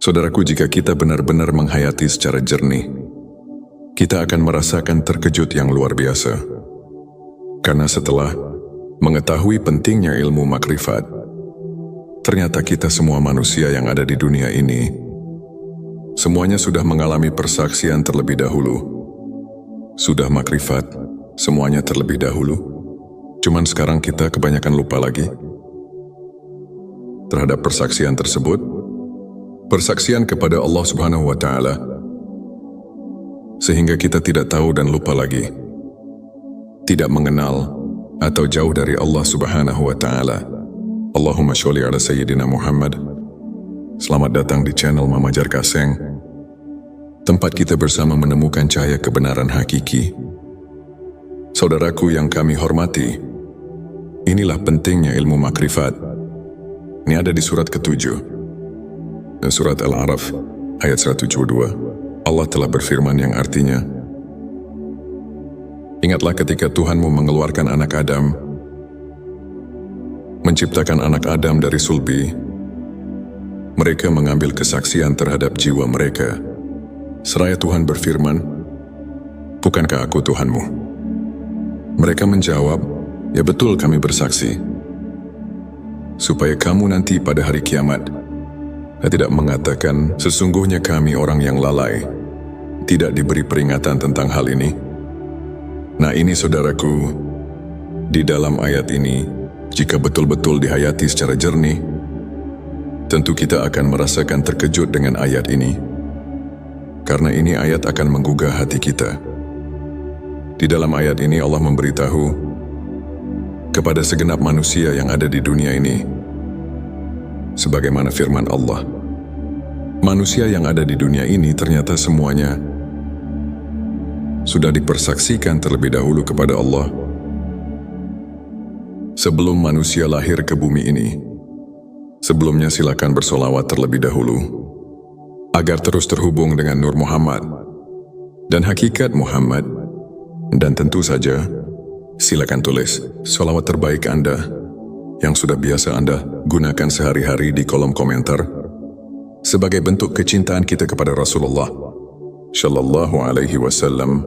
Saudaraku, jika kita benar-benar menghayati secara jernih, kita akan merasakan terkejut yang luar biasa. Karena setelah mengetahui pentingnya ilmu makrifat, ternyata kita semua manusia yang ada di dunia ini, semuanya sudah mengalami persaksian terlebih dahulu. Sudah makrifat, semuanya terlebih dahulu. Cuman sekarang kita kebanyakan lupa lagi terhadap persaksian tersebut. Persaksian kepada Allah Subhanahu wa Ta'ala, sehingga kita tidak tahu dan lupa lagi, tidak mengenal atau jauh dari Allah Subhanahu wa Ta'ala. Allahumma sholli ala Sayyidina Muhammad. Selamat datang di channel Mama Jar Kaseng, tempat kita bersama menemukan cahaya kebenaran hakiki. Saudaraku yang kami hormati, inilah pentingnya ilmu makrifat. Ini ada di surat ke-7. Surat Al-A'raf ayat 172. Allah telah berfirman yang artinya, ingatlah ketika Tuhanmu mengeluarkan anak Adam, menciptakan anak Adam dari sulbi. Mereka mengambil kesaksian terhadap jiwa mereka. Seraya Tuhan berfirman, bukankah aku Tuhanmu? Mereka menjawab, ya betul, kami bersaksi. Supaya kamu nanti pada hari kiamat tidak mengatakan, sesungguhnya kami orang yang lalai, tidak diberi peringatan tentang hal ini. Nah ini saudaraku, di dalam ayat ini, jika betul-betul dihayati secara jernih, tentu kita akan merasakan terkejut dengan ayat ini. Karena ini ayat akan menggugah hati kita. Di dalam ayat ini Allah memberitahu kepada segenap manusia yang ada di dunia ini, sebagaimana firman Allah, manusia yang ada di dunia ini ternyata semuanya sudah dipersaksikan terlebih dahulu kepada Allah. Sebelum manusia lahir ke bumi ini, sebelumnya silakan bersolawat terlebih dahulu, agar terus terhubung dengan Nur Muhammad dan hakikat Muhammad. Dan tentu saja, silakan tulis solawat terbaik Anda yang sudah biasa Anda gunakan sehari-hari di kolom komentar sebagai bentuk kecintaan kita kepada Rasulullah Shallallahu Alaihi Wasallam.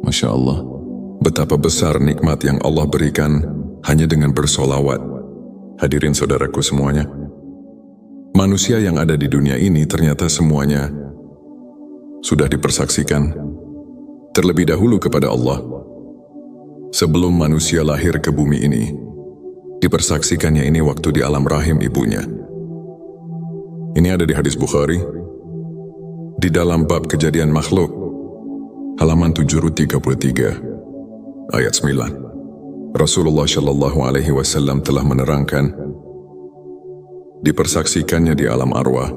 Masya Allah, betapa besar nikmat yang Allah berikan hanya dengan bersolawat. Hadirin saudaraku semuanya, manusia yang ada di dunia ini ternyata semuanya sudah dipersaksikan terlebih dahulu kepada Allah. Sebelum manusia lahir ke bumi ini, dipersaksikannya ini waktu di alam rahim ibunya. Ini ada di hadis Bukhari, di dalam bab kejadian makhluk, halaman 733, ayat 9. Rasulullah Shallallahu Alaihi Wasallam telah menerangkan, dipersaksikannya di alam arwah,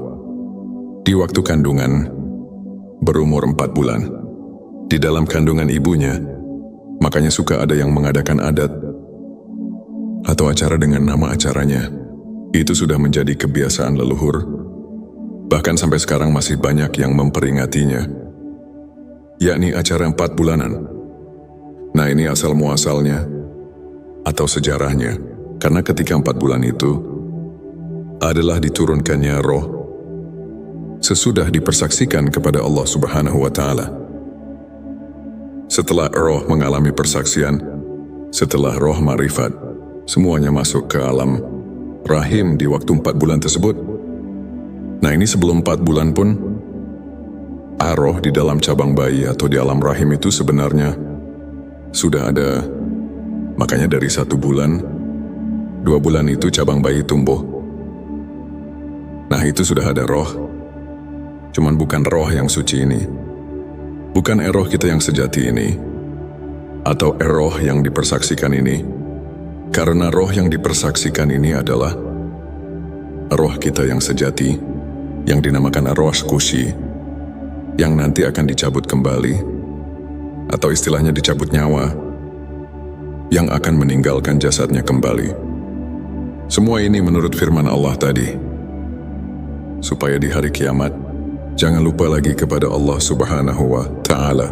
di waktu kandungan, berumur 4 bulan, di dalam kandungan ibunya. Makanya suka ada yang mengadakan adat atau acara dengan nama acaranya. Itu sudah menjadi kebiasaan leluhur. Bahkan sampai sekarang masih banyak yang memperingatinya, yakni acara 4 bulanan. Nah ini asal muasalnya atau sejarahnya, karena ketika 4 bulan itu adalah diturunkannya roh sesudah dipersaksikan kepada Allah Subhanahu wa Ta'ala. Setelah roh mengalami persaksian, setelah roh marifat, semuanya masuk ke alam rahim di waktu 4 bulan tersebut. Nah ini sebelum 4 bulan pun, roh di dalam cabang bayi atau di alam rahim itu sebenarnya sudah ada. Makanya dari 1 bulan, 2 bulan itu cabang bayi tumbuh. Nah itu sudah ada roh. Cuman bukan roh yang suci ini, bukan roh kita yang sejati ini, atau roh yang dipersaksikan ini. Karena roh yang dipersaksikan ini adalah roh kita yang sejati, yang dinamakan roh kusi, yang nanti akan dicabut kembali, atau istilahnya dicabut nyawa, yang akan meninggalkan jasadnya kembali. Semua ini menurut firman Allah tadi, supaya di hari kiamat, jangan lupa lagi kepada Allah Subhanahu wa Ta'ala,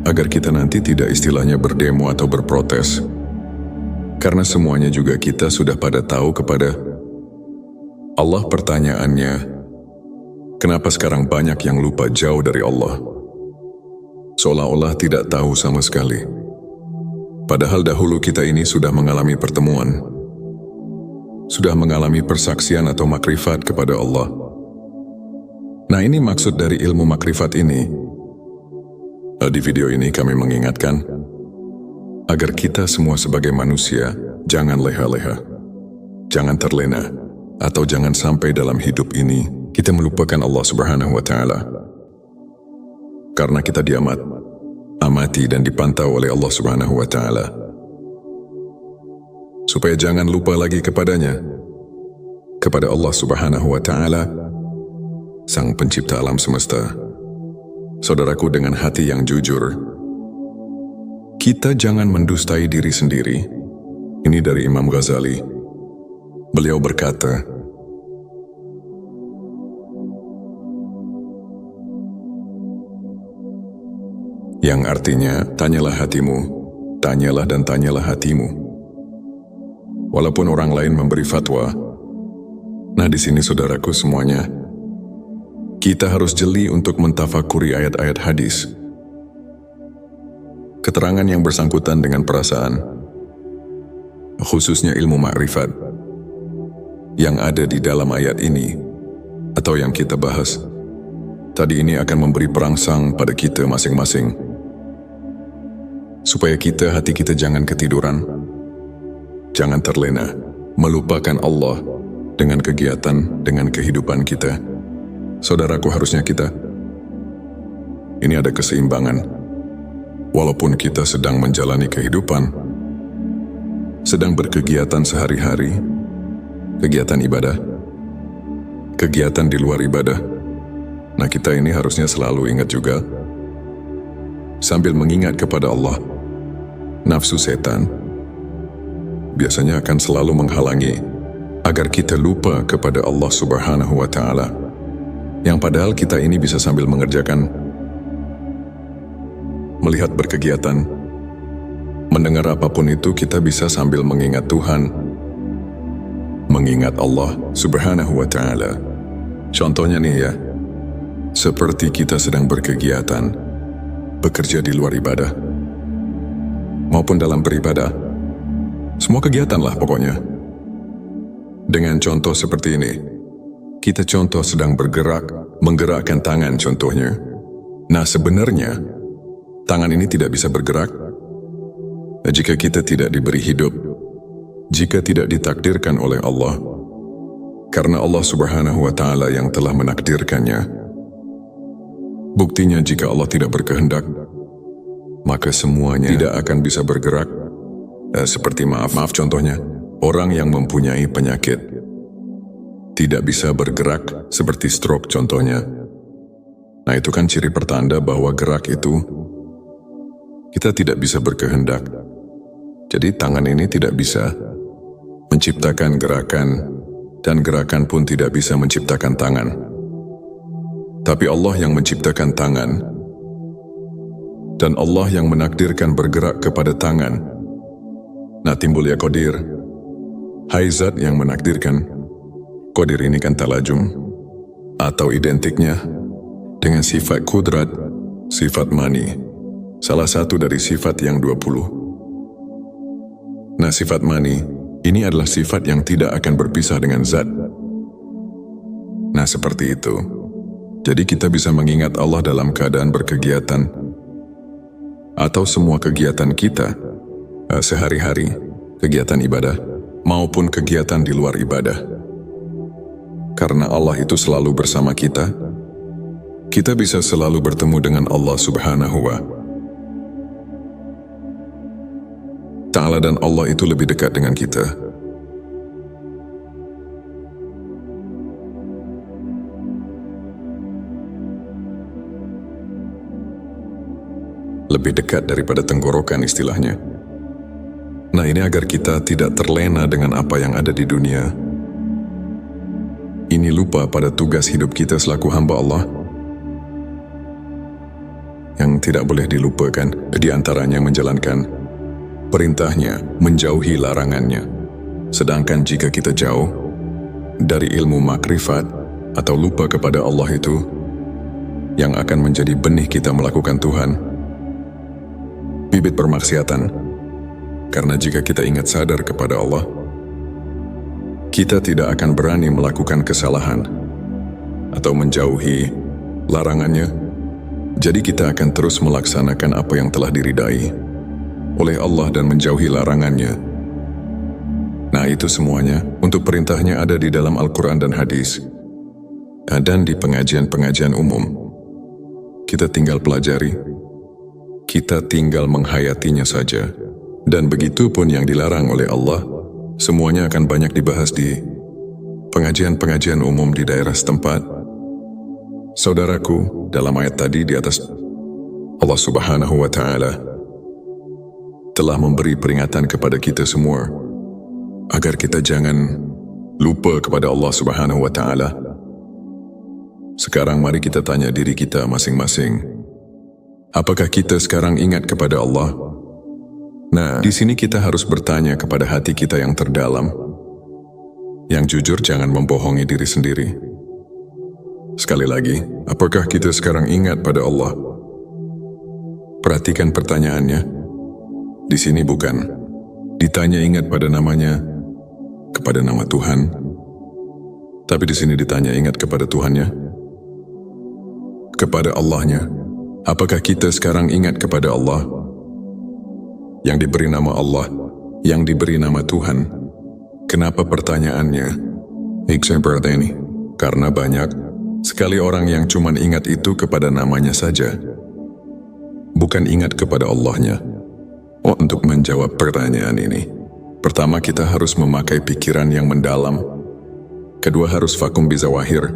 agar kita nanti tidak istilahnya berdemo atau berprotes. Karena semuanya juga kita sudah pada tahu kepada Allah. Pertanyaannya, Kenapa sekarang banyak yang lupa jauh dari Allah? Seolah-olah tidak tahu sama sekali. Padahal dahulu kita ini sudah mengalami pertemuan, sudah mengalami persaksian atau makrifat kepada Allah. Nah, ini maksud dari ilmu makrifat ini. Di video ini kami mengingatkan agar kita semua sebagai manusia jangan leha-leha, jangan terlena, atau jangan sampai dalam hidup ini kita melupakan Allah Subhanahu wa Ta'ala. Karena kita amati dan dipantau oleh Allah Subhanahu wa Ta'ala. Supaya jangan lupa lagi kepadanya, kepada Allah Subhanahu wa Ta'ala, Sang Pencipta alam semesta. Saudaraku, dengan hati yang jujur, kita jangan mendustai diri sendiri. Ini dari Imam Ghazali. Beliau berkata, yang artinya, tanyalah hatimu, tanyalah dan tanyalah hatimu. Walaupun orang lain memberi fatwa, nah di sini saudaraku semuanya, kita harus jeli untuk mentafakuri ayat-ayat hadis. Keterangan yang bersangkutan dengan perasaan, khususnya ilmu makrifat, yang ada di dalam ayat ini, atau yang kita bahas, tadi ini akan memberi perangsang pada kita masing-masing. Supaya hati kita jangan ketiduran, jangan terlena, melupakan Allah dengan kegiatan, dengan kehidupan kita. Saudaraku, harusnya ini ada keseimbangan. Walaupun kita sedang menjalani kehidupan, sedang berkegiatan sehari-hari, kegiatan ibadah, kegiatan di luar ibadah. Nah, kita ini harusnya selalu ingat juga, sambil mengingat kepada Allah. Nafsu setan biasanya akan selalu menghalangi agar kita lupa kepada Allah Subhanahu wa Ta'ala, yang padahal kita ini bisa sambil mengerjakan, melihat berkegiatan, mendengar apapun itu, kita bisa sambil mengingat Tuhan, mengingat Allah Subhanahu wa Ta'ala. Contohnya nih ya, seperti kita sedang berkegiatan, bekerja di luar ibadah, maupun dalam beribadah, semua kegiatan lah pokoknya. Dengan contoh seperti ini, kita contoh sedang bergerak, menggerakkan tangan contohnya. Nah, sebenarnya tangan ini tidak bisa bergerak jika kita tidak diberi hidup, jika tidak ditakdirkan oleh Allah, karena Allah Subhanahu wa Ta'ala yang telah menakdirkannya. Buktinya, jika Allah tidak berkehendak, maka semuanya tidak akan bisa bergerak. Seperti maaf contohnya, orang yang mempunyai penyakit tidak bisa bergerak, seperti stroke contohnya. Nah, itu kan ciri pertanda bahwa gerak itu kita tidak bisa berkehendak. Jadi tangan ini tidak bisa menciptakan gerakan, dan gerakan pun tidak bisa menciptakan tangan. Tapi Allah yang menciptakan tangan, dan Allah yang menakdirkan bergerak kepada tangan. Nah, timbul ya qadir. Hai Zat yang menakdirkan. Qadir ini kan talajum, atau identiknya dengan sifat kudrat, sifat mani, salah satu dari sifat yang 20. Nah, sifat mani ini adalah sifat yang tidak akan berpisah dengan Zat. Nah, seperti itu. Jadi kita bisa mengingat Allah dalam keadaan berkegiatan, atau semua kegiatan kita sehari-hari, kegiatan ibadah maupun kegiatan di luar ibadah. Karena Allah itu selalu bersama kita, kita bisa selalu bertemu dengan Allah Subhanahu wa Ta'ala, dan Allah itu lebih dekat dengan kita. Lebih dekat daripada tenggorokan istilahnya. Nah, ini agar kita tidak terlena dengan apa yang ada di dunia. Ini lupa pada tugas hidup kita selaku hamba Allah. Yang tidak boleh dilupakan, di antaranya menjalankan perintahnya, menjauhi larangannya. Sedangkan jika kita jauh dari ilmu makrifat, atau lupa kepada Allah itu yang akan menjadi benih kita melakukan Tuhan, bibit permaksiatan. Karena jika kita ingat sadar kepada Allah, kita tidak akan berani melakukan kesalahan atau menjauhi larangannya. Jadi kita akan terus melaksanakan apa yang telah diridai oleh Allah dan menjauhi larangannya. Nah, itu semuanya untuk perintahnya ada di dalam Al-Quran dan hadis, dan di pengajian-pengajian umum. Kita tinggal pelajari, kita tinggal menghayatinya saja. Dan begitu pun yang dilarang oleh Allah, semuanya akan banyak dibahas di pengajian-pengajian umum di daerah setempat. Saudaraku, dalam ayat tadi di atas, Allah Subhanahu wa Ta'ala telah memberi peringatan kepada kita semua agar kita jangan lupa kepada Allah Subhanahu wa Ta'ala. Sekarang mari kita tanya diri kita masing-masing, apakah kita sekarang ingat kepada Allah? Nah, di sini kita harus bertanya kepada hati kita yang terdalam, yang jujur, jangan membohongi diri sendiri. Sekali lagi, apakah kita sekarang ingat pada Allah? Perhatikan pertanyaannya. Di sini bukan ditanya ingat pada namanya, kepada nama Tuhan, tapi di sini ditanya ingat kepada Tuhannya, kepada Allahnya. Apakah kita sekarang ingat kepada Allah? Yang diberi nama Allah, yang diberi nama Tuhan. Kenapa pertanyaannya seperti ini? Karena banyak sekali orang yang cuma ingat itu kepada namanya saja, bukan ingat kepada Allahnya. Untuk menjawab pertanyaan ini, pertama kita harus memakai pikiran yang mendalam. Kedua harus vakum bizawahir,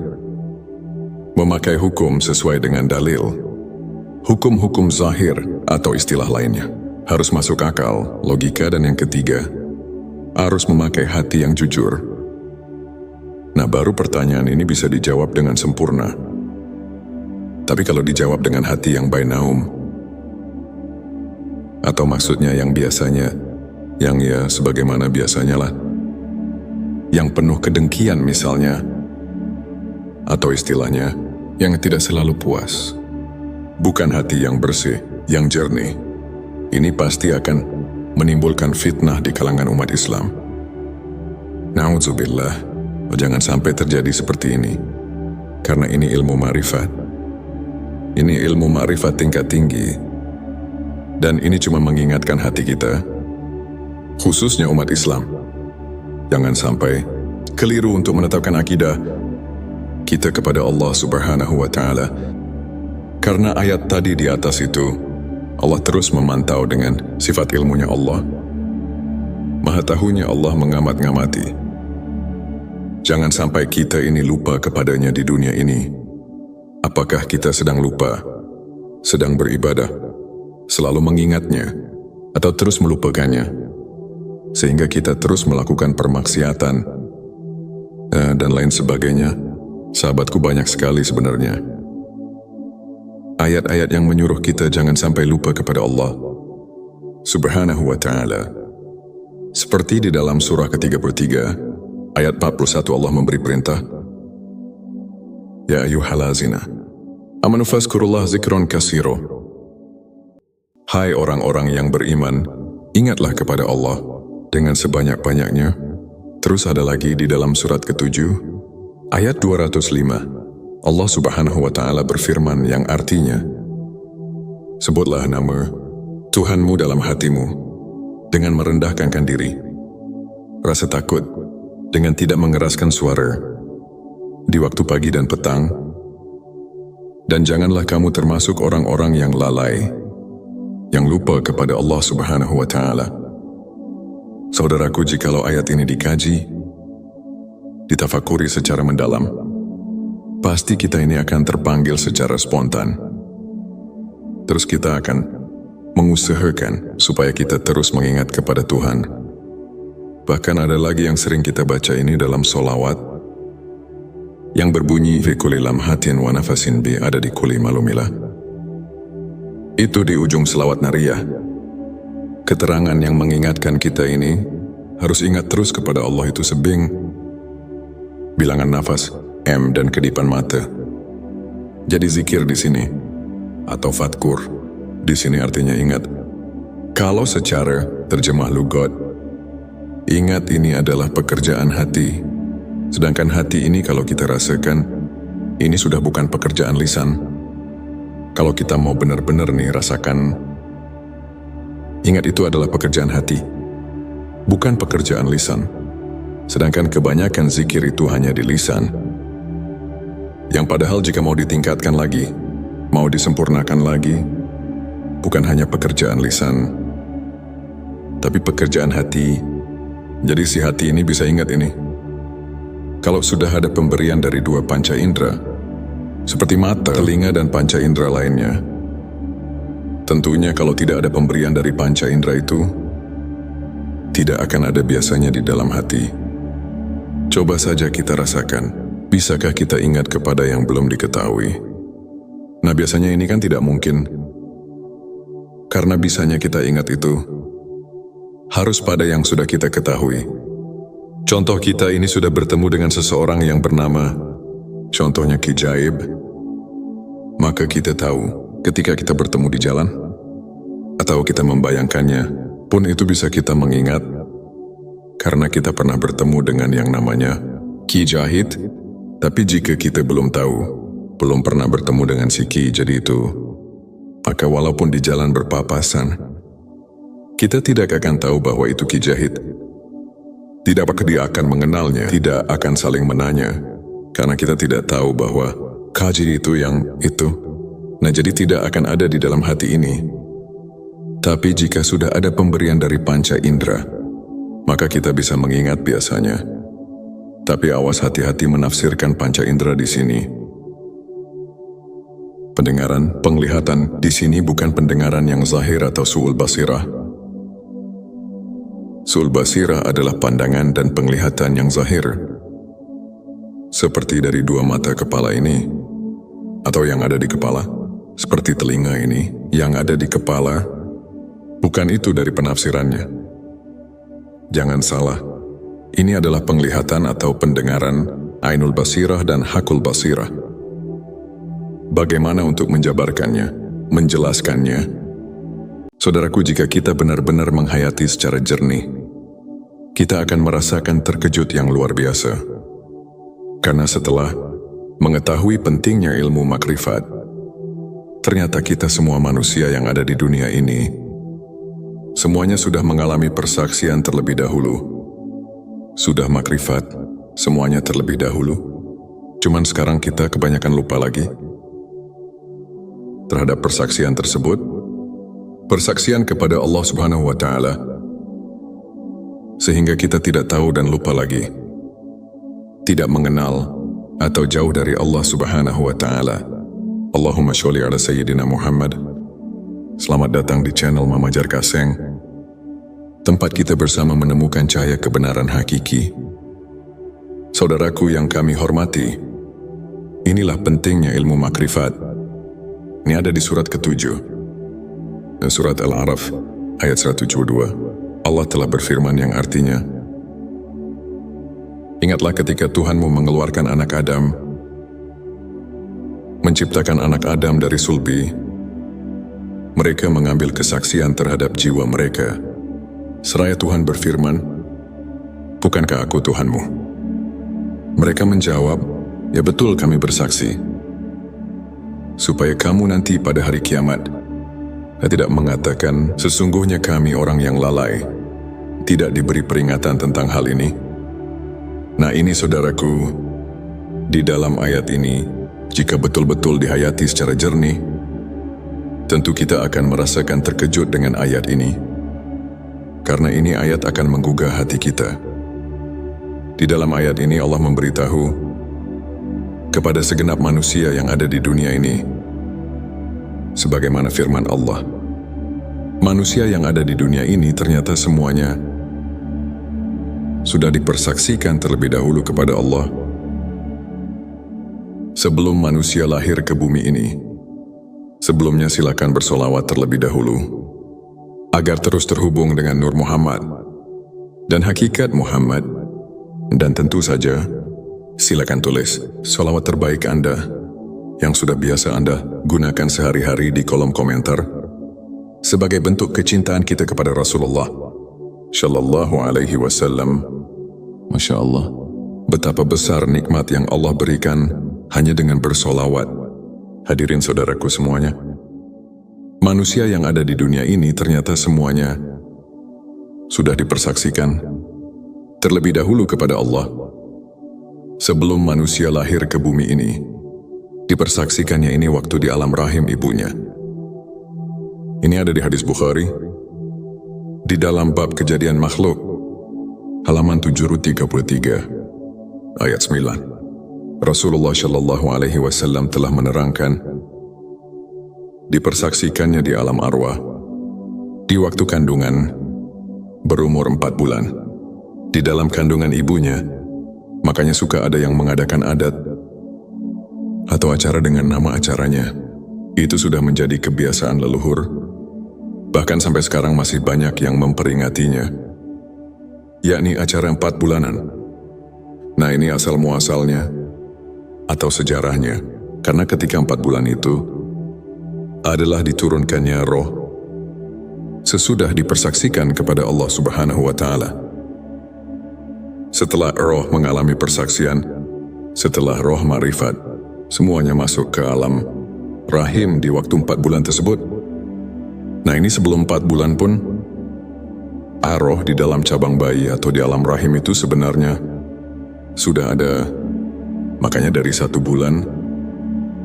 memakai hukum sesuai dengan dalil. Hukum-hukum zahir atau istilah lainnya harus masuk akal, logika, dan yang ketiga, harus memakai hati yang jujur. Nah, baru pertanyaan ini bisa dijawab dengan sempurna. Tapi kalau dijawab dengan hati yang bainaum, atau maksudnya yang biasanya, yang ya sebagaimana biasanya lah, yang penuh kedengkian misalnya, atau istilahnya, yang tidak selalu puas, bukan hati yang bersih, yang jernih, ini pasti akan menimbulkan fitnah di kalangan umat Islam. Na'udzubillah, jangan sampai terjadi seperti ini. Karena ini ilmu ma'rifat. Ini ilmu ma'rifat tingkat tinggi. Dan ini cuma mengingatkan hati kita, khususnya umat Islam. Jangan sampai keliru untuk menetapkan akidah kita kepada Allah Subhanahu wa Ta'ala. Karena ayat tadi di atas itu, Allah terus memantau dengan sifat ilmunya Allah. Maha tahunya Allah mengamat-ngamati. Jangan sampai kita ini lupa kepadanya di dunia ini. Apakah kita sedang lupa, sedang beribadah, selalu mengingatnya, atau terus melupakannya, sehingga kita terus melakukan permaksiatan, dan lain sebagainya. Sahabatku, banyak sekali sebenarnya ayat-ayat yang menyuruh kita jangan sampai lupa kepada Allah Subhanahu wa Ta'ala. Seperti di dalam surah ke-33, ayat 41, Allah memberi perintah, Ya ayyuhallazina amanu fazkurullah zikron kasiro. Hai orang-orang yang beriman, ingatlah kepada Allah dengan sebanyak-banyaknya. Terus ada lagi di dalam surat ke-7, ayat 205, Allah Subhanahu wa Ta'ala berfirman yang artinya, sebutlah nama Tuhanmu dalam hatimu dengan merendahkan diri, rasa takut dengan tidak mengeraskan suara di waktu pagi dan petang, dan janganlah kamu termasuk orang-orang yang lalai, yang lupa kepada Allah Subhanahu wa Ta'ala. Saudaraku, jikalau ayat ini dikaji, ditafakuri secara mendalam, pasti kita ini akan terpanggil secara spontan. Terus kita akan mengusahakan supaya kita terus mengingat kepada Tuhan. Bahkan ada lagi yang sering kita baca ini dalam solawat, yang berbunyi, fi kulli lamhatin wa nafasin bi, ada di kulli malumilah. Itu di ujung selawat nariyah. Keterangan yang mengingatkan kita ini harus ingat terus kepada Allah itu sebing bilangan nafas, M dan kedipan mata. Jadi zikir di sini atau fadkur di sini artinya ingat. Kalau secara terjemah lugat, ingat ini adalah pekerjaan hati. Sedangkan hati ini kalau kita rasakan, ini sudah bukan pekerjaan lisan. Kalau kita mau benar-benar nih rasakan, ingat itu adalah pekerjaan hati, bukan pekerjaan lisan. Sedangkan kebanyakan zikir itu hanya di lisan. Yang padahal jika mau ditingkatkan lagi, mau disempurnakan lagi, bukan hanya pekerjaan lisan, tapi pekerjaan hati. Jadi si hati ini bisa ingat ini. Kalau sudah ada pemberian dari dua panca indera, seperti mata, telinga, dan panca indera lainnya, tentunya kalau tidak ada pemberian dari panca indera itu, tidak akan ada biasanya di dalam hati. Coba saja kita rasakan, bisakah kita ingat kepada yang belum diketahui? Nah biasanya ini kan tidak mungkin. Karena bisanya kita ingat itu harus pada yang sudah kita ketahui. Contoh kita ini sudah bertemu dengan seseorang yang bernama, contohnya Ki Jaib. Maka kita tahu ketika kita bertemu di jalan, atau kita membayangkannya, pun itu bisa kita mengingat, karena kita pernah bertemu dengan yang namanya Ki Jahid. Tapi jika kita belum tahu, belum pernah bertemu dengan si Ki jadi itu, maka walaupun di jalan berpapasan, kita tidak akan tahu bahwa itu Ki Jahid. Tidak apakah dia akan mengenalnya, tidak akan saling menanya, karena kita tidak tahu bahwa Kaji itu yang itu. Nah jadi tidak akan ada di dalam hati ini. Tapi jika sudah ada pemberian dari panca indera, maka kita bisa mengingat biasanya. Tapi awas hati-hati menafsirkan panca indera di sini. Pendengaran, penglihatan di sini bukan pendengaran yang zahir atau su'ul basirah. Su'ul basirah adalah pandangan dan penglihatan yang zahir. Seperti dari dua mata kepala ini, atau yang ada di kepala. Seperti telinga ini, yang ada di kepala. Bukan itu dari penafsirannya. Jangan salah, ini adalah penglihatan atau pendengaran, ainul basirah dan hakul basirah. Bagaimana untuk menjabarkannya, menjelaskannya? Saudaraku, jika kita benar-benar menghayati secara jernih, kita akan merasakan terkejut yang luar biasa. Karena setelah mengetahui pentingnya ilmu makrifat, ternyata kita semua manusia yang ada di dunia ini, semuanya sudah mengalami persaksian terlebih dahulu. Sudah makrifat, semuanya terlebih dahulu. Cuman sekarang kita kebanyakan lupa lagi terhadap persaksian tersebut. Persaksian kepada Allah Subhanahu wa Ta'ala, sehingga kita tidak tahu dan lupa lagi, tidak mengenal atau jauh dari Allah Subhanahu wa Ta'ala. Allahumma sholli ala Sayyidina Muhammad. Selamat datang di channel Mama Jar Kaseng, tempat kita bersama menemukan cahaya kebenaran hakiki. Saudaraku yang kami hormati, inilah pentingnya ilmu makrifat. Ini ada di surat ke-7, surat Al-A'raf, ayat 172. Allah telah berfirman yang artinya, ingatlah ketika Tuhanmu mengeluarkan anak Adam, menciptakan anak Adam dari sulbi. Mereka mengambil kesaksian terhadap jiwa mereka. Seraya Tuhan berfirman, bukankah aku Tuhanmu? Mereka menjawab, ya betul kami bersaksi. Supaya kamu nanti pada hari kiamat tidak mengatakan, sesungguhnya kami orang yang lalai, tidak diberi peringatan tentang hal ini. Nah ini saudaraku, di dalam ayat ini, jika betul-betul dihayati secara jernih, tentu kita akan merasakan terkejut dengan ayat ini. Karena ini ayat akan menggugah hati kita. Di dalam ayat ini Allah memberitahu kepada segenap manusia yang ada di dunia ini, sebagaimana firman Allah, manusia yang ada di dunia ini ternyata semuanya sudah dipersaksikan terlebih dahulu kepada Allah. Sebelum manusia lahir ke bumi ini, sebelumnya silakan bersolawat terlebih dahulu, agar terus terhubung dengan Nur Muhammad dan hakikat Muhammad. Dan tentu saja, Silakan tulis sholawat terbaik Anda yang sudah biasa Anda gunakan sehari-hari di kolom komentar sebagai bentuk kecintaan kita kepada Rasulullah Shallallahu Alaihi Wasallam. Masya Allah, betapa besar nikmat yang Allah berikan hanya dengan bersolawat. Hadirin saudaraku semuanya, manusia yang ada di dunia ini ternyata semuanya sudah dipersaksikan terlebih dahulu kepada Allah. Sebelum manusia lahir ke bumi ini, dipersaksikannya ini waktu di alam rahim ibunya. Ini ada di hadis Bukhari, di dalam bab kejadian makhluk, halaman 733, ayat 9. Rasulullah Shallallahu Alaihi Wasallam telah menerangkan, dipersaksikannya di alam arwah, di waktu kandungan, berumur 4 bulan, di dalam kandungan ibunya. Makanya suka ada yang mengadakan adat atau acara dengan nama acaranya. Itu sudah menjadi kebiasaan leluhur. Bahkan sampai sekarang masih banyak yang memperingatinya, yakni acara 4 bulanan. Nah, ini asal muasalnya atau sejarahnya, karena ketika 4 bulan itu adalah diturunkannya roh sesudah dipersaksikan kepada Allah Subhanahu wa Ta'ala. Setelah roh mengalami persaksian, setelah roh ma'rifat, semuanya masuk ke alam rahim di waktu 4 bulan tersebut. Nah, ini sebelum 4 bulan pun, roh di dalam cabang bayi atau di alam rahim itu sebenarnya sudah ada. Makanya dari 1 bulan,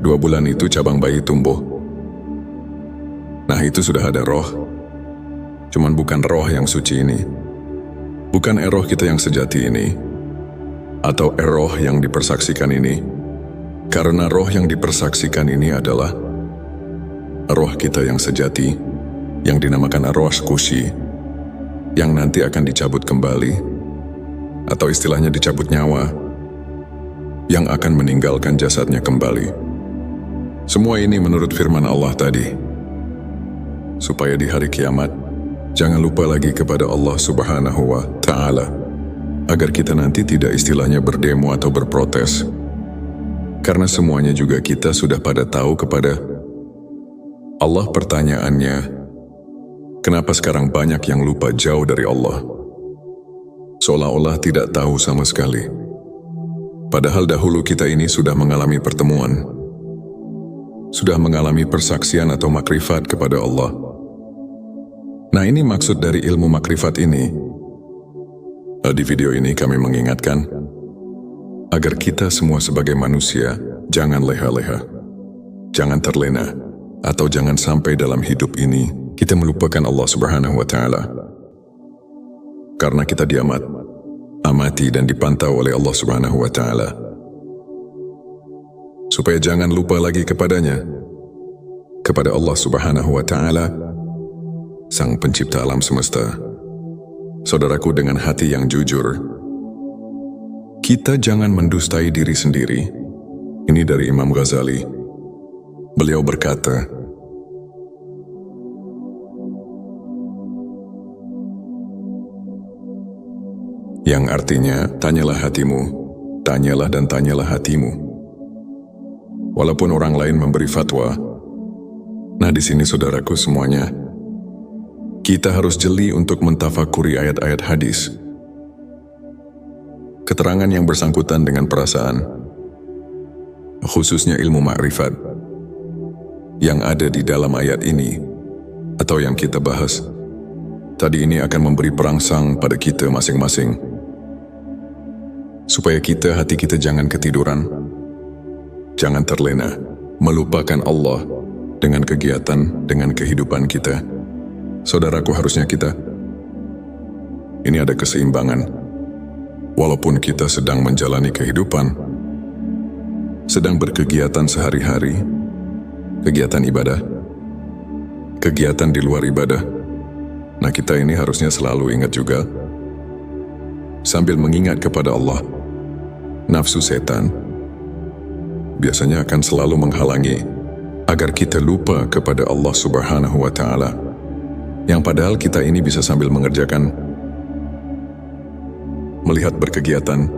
2 bulan itu cabang bayi tumbuh. Nah, itu sudah ada roh. Cuman bukan roh yang suci ini. Bukan roh kita yang sejati ini, atau roh yang dipersaksikan ini, karena roh yang dipersaksikan ini adalah roh kita yang sejati, yang dinamakan arwah kusi, yang nanti akan dicabut kembali, atau istilahnya dicabut nyawa, yang akan meninggalkan jasadnya kembali. Semua ini menurut firman Allah tadi, supaya di hari kiamat, jangan lupa lagi kepada Allah Subhanahu wa Ta'ala, agar kita nanti tidak istilahnya berdemo atau berprotes. Karena semuanya juga kita sudah pada tahu kepada Allah. Pertanyaannya, kenapa sekarang banyak yang lupa jauh dari Allah? Seolah-olah tidak tahu sama sekali. Padahal dahulu kita ini sudah mengalami pertemuan, sudah mengalami persaksian atau makrifat kepada Allah. Nah, ini maksud dari ilmu makrifat ini. Di video ini kami mengingatkan agar kita semua sebagai manusia jangan leha-leha, jangan terlena, atau jangan sampai dalam hidup ini kita melupakan Allah Subhanahu wa Ta'ala. Karena kita amati dan dipantau oleh Allah Subhanahu wa Ta'ala. Supaya jangan lupa lagi kepadanya, kepada Allah Subhanahu wa Ta'ala, Sang Pencipta alam semesta. Saudaraku, dengan hati yang jujur, kita jangan mendustai diri sendiri. Ini dari Imam Ghazali. Beliau berkata, yang artinya, tanyalah hatimu, tanyalah dan tanyalah hatimu. Walaupun orang lain memberi fatwa. Nah, di sini saudaraku semuanya, kita harus jeli untuk mentafakuri ayat-ayat hadis. Keterangan yang bersangkutan dengan perasaan, khususnya ilmu ma'rifat, yang ada di dalam ayat ini, atau yang kita bahas, tadi ini akan memberi perangsang pada kita masing-masing. Supaya hati kita jangan ketiduran, jangan terlena, melupakan Allah dengan kegiatan, dengan kehidupan kita. Saudaraku, harusnya ini ada keseimbangan. Walaupun kita sedang menjalani kehidupan, sedang berkegiatan sehari-hari, kegiatan ibadah, kegiatan di luar ibadah. Nah, kita ini harusnya selalu ingat juga, sambil mengingat kepada Allah. Nafsu setan biasanya akan selalu menghalangi agar kita lupa kepada Allah Subhanahu wa Ta'ala. Yang padahal kita ini bisa sambil mengerjakan, melihat berkegiatan,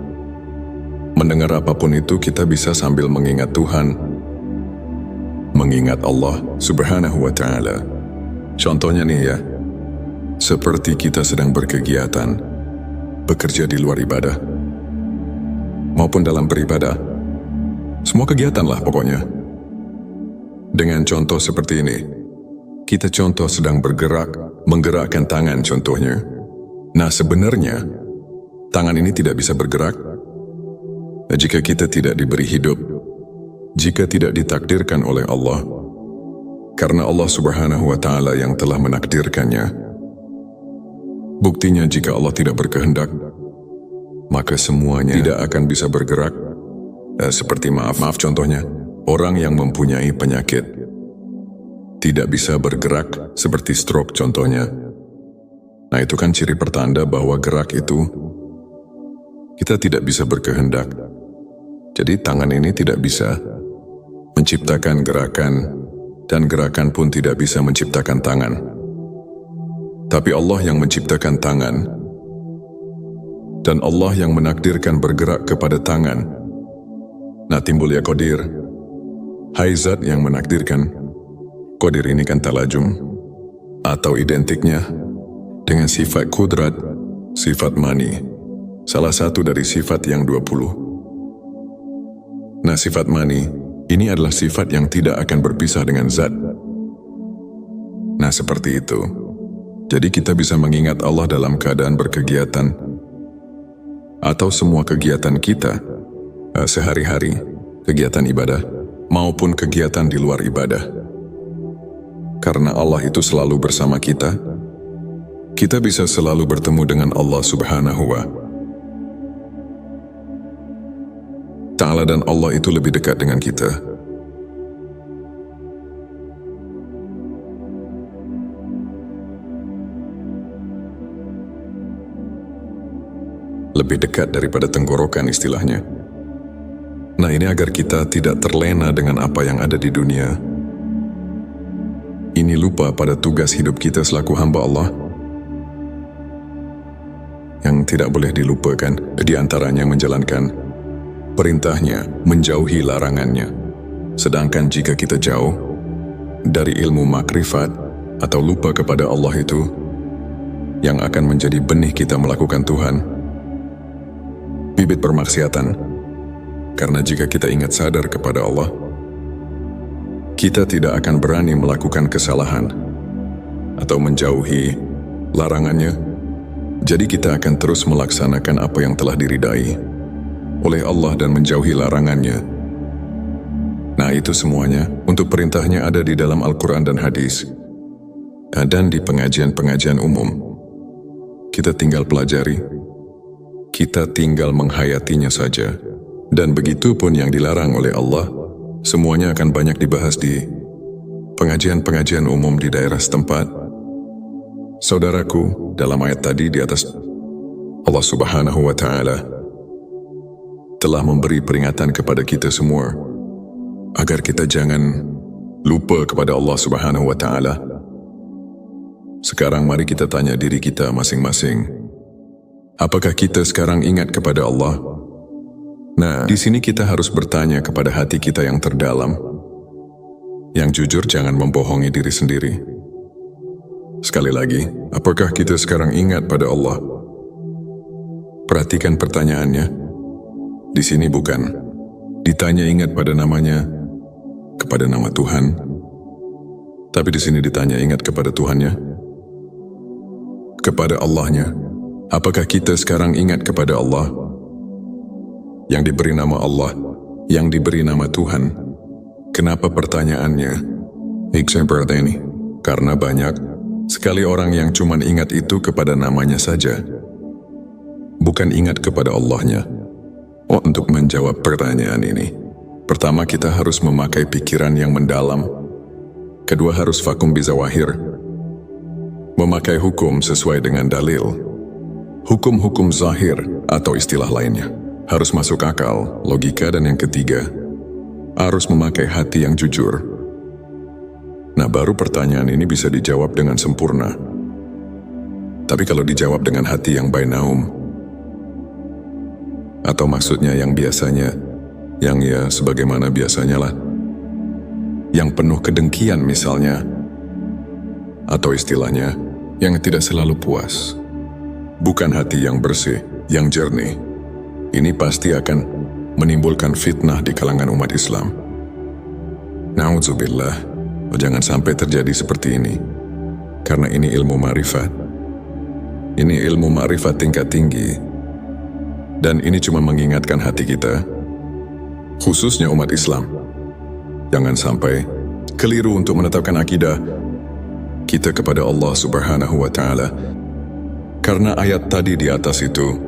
Mendengar apapun itu kita bisa sambil mengingat Tuhan, mengingat Allah Subhanahu wa Ta'ala. Contohnya nih ya, seperti kita sedang berkegiatan, bekerja di luar ibadah, maupun dalam beribadah. Semua kegiatan lah pokoknya. Dengan contoh seperti ini, kita contoh sedang bergerak, menggerakkan tangan contohnya. Nah sebenarnya, tangan ini tidak bisa bergerak jika kita tidak diberi hidup, jika tidak ditakdirkan oleh Allah, karena Allah Subhanahu wa Ta'ala yang telah menakdirkannya. Buktinya jika Allah tidak berkehendak, maka semuanya tidak akan bisa bergerak. Seperti maaf contohnya, orang yang mempunyai penyakit tidak bisa bergerak seperti stroke contohnya. Nah itu kan ciri pertanda bahwa gerak itu kita tidak bisa berkehendak. Jadi tangan ini tidak bisa menciptakan gerakan, dan gerakan pun tidak bisa menciptakan tangan. Tapi Allah yang menciptakan tangan, dan Allah yang menakdirkan bergerak kepada tangan. Nah timbul ya qadir. Hai zat yang menakdirkan. Qadir ini kan talajum, atau identiknya dengan sifat kudrat, sifat mani, salah satu dari sifat yang 20. Nah sifat mani, ini adalah sifat yang tidak akan berpisah dengan zat. Nah seperti itu. Jadi kita bisa mengingat Allah dalam keadaan berkegiatan, atau semua kegiatan kita, sehari-hari, kegiatan ibadah, maupun kegiatan di luar ibadah. Karena Allah itu selalu bersama kita bisa selalu bertemu dengan Allah Subhanahu wa Ta'ala, dan Allah itu lebih dekat dengan kita. Lebih dekat daripada tenggorokan istilahnya. Nah ini agar kita tidak terlena dengan apa yang ada di dunia. Ini lupa pada tugas hidup kita selaku hamba Allah, yang tidak boleh dilupakan, di antaranya menjalankan perintahnya, menjauhi larangannya. Sedangkan jika kita jauh dari ilmu makrifat atau lupa kepada Allah itu, yang akan menjadi benih kita melakukan Tuhan, bibit permaksiatan. Karena jika kita ingat sadar kepada Allah, kita tidak akan berani melakukan kesalahan atau menjauhi larangannya. Jadi kita akan terus melaksanakan apa yang telah diridai oleh Allah dan menjauhi larangannya. Nah itu semuanya untuk perintahnya ada di dalam Al-Quran dan hadis, dan di pengajian-pengajian umum. Kita tinggal pelajari, kita tinggal menghayatinya saja. Dan begitu pun yang dilarang oleh Allah, semuanya akan banyak dibahas di pengajian-pengajian umum di daerah setempat. Saudaraku, dalam ayat tadi di atas, Allah Subhanahu wa Ta'ala telah memberi peringatan kepada kita semua agar kita jangan lupa kepada Allah Subhanahu wa Ta'ala. Sekarang mari kita tanya diri kita masing-masing, apakah kita sekarang ingat kepada Allah? Nah, di sini kita harus bertanya kepada hati kita yang terdalam. Yang jujur, jangan membohongi diri sendiri. Sekali lagi, apakah kita sekarang ingat pada Allah? Perhatikan pertanyaannya. Di sini bukan ditanya ingat pada namanya, kepada nama Tuhan. Tapi di sini ditanya ingat kepada Tuhannya, kepada Allahnya. Apakah kita sekarang ingat kepada Allah? Yang diberi nama Allah, yang diberi nama Tuhan. Kenapa pertanyaannya seperti ini? Karena banyak sekali orang yang cuma ingat itu kepada namanya saja, bukan ingat kepada Allahnya. Untuk menjawab pertanyaan ini, pertama kita harus memakai pikiran yang mendalam. Kedua harus vakum bizawahir, memakai hukum sesuai dengan dalil, hukum-hukum zahir atau istilah lainnya. Harus masuk akal, logika, dan yang ketiga, harus memakai hati yang jujur. Nah, baru pertanyaan ini bisa dijawab dengan sempurna. Tapi kalau dijawab dengan hati yang bainaum, Atau maksudnya yang biasanya, yang ya sebagaimana biasanya lah. Yang penuh kedengkian misalnya. Atau istilahnya, yang tidak selalu puas. Bukan hati yang bersih, yang jernih. Ini pasti akan menimbulkan fitnah di kalangan umat Islam. Na'udzubillah, jangan sampai terjadi seperti ini. Karena ini ilmu ma'rifat. Ini ilmu ma'rifat tingkat tinggi. Dan ini cuma mengingatkan hati kita, khususnya umat Islam. Jangan sampai keliru untuk menetapkan akidah kita kepada Allah Subhanahu wa Ta'ala. Karena ayat tadi di atas itu,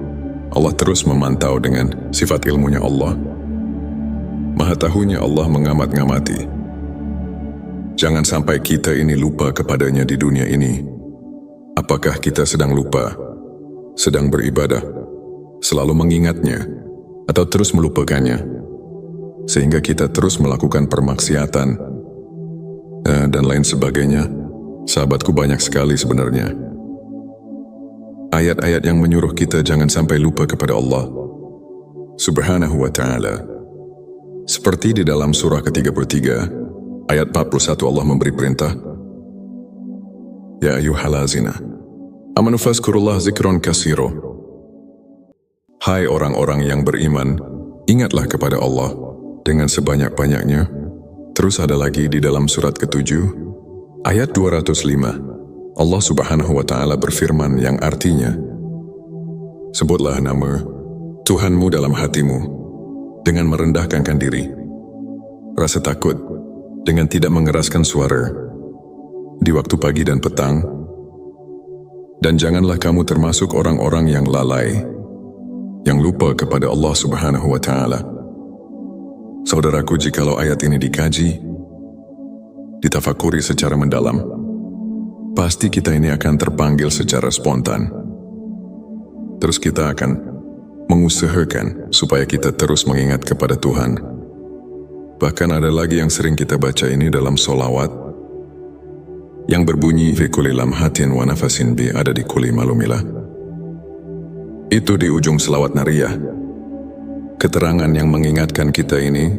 Allah terus memantau dengan sifat ilmunya Allah. Maha tahunya Allah mengamat-ngamati. Jangan sampai kita ini lupa kepadanya di dunia ini. Apakah kita sedang lupa, sedang beribadah, selalu mengingatnya, atau terus melupakannya, sehingga kita terus melakukan permaksiatan, dan lain sebagainya. Sahabatku, banyak sekali sebenarnya ayat-ayat yang menyuruh kita jangan sampai lupa kepada Allah Subhanahu wa Ta'ala. Seperti di dalam surah ke-33, ayat 41 Allah memberi perintah, Ya ayyuhallazina amanu fazkurullah zikron katsiro. Hai orang-orang yang beriman, ingatlah kepada Allah dengan sebanyak-banyaknya. Terus ada lagi di dalam surat ke-7, ayat 205. Allah Subhanahu wa Ta'ala berfirman yang artinya, sebutlah nama Tuhanmu dalam hatimu dengan merendahkan diri, rasa takut dengan tidak mengeraskan suara di waktu pagi dan petang, dan janganlah kamu termasuk orang-orang yang lalai, yang lupa kepada Allah Subhanahu wa Ta'ala. Saudaraku, jikalau ayat ini dikaji, ditafakuri secara mendalam, pasti kita ini akan terpanggil secara spontan. Terus kita akan mengusahakan supaya kita terus mengingat kepada Tuhan. Bahkan ada lagi yang sering kita baca ini dalam solawat, yang berbunyi, Fi kulli lamhatin wa nafasin bi ada di kulli malumilah. Itu di ujung selawat nariyah. Keterangan yang mengingatkan kita ini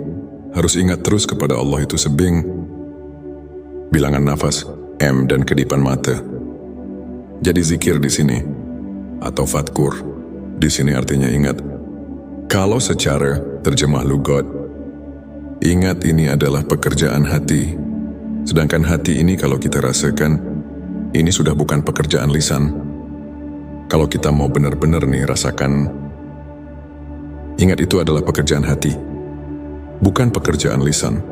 harus ingat terus kepada Allah itu sebing bilangan nafas, M dan kedipan mata. Jadi zikir di sini atau fatkur di sini artinya ingat. Kalau secara terjemah lugat, ingat ini adalah pekerjaan hati. Sedangkan hati ini kalau kita rasakan, ini sudah bukan pekerjaan lisan. Kalau kita mau benar-benar nih rasakan, ingat itu adalah pekerjaan hati, bukan pekerjaan lisan.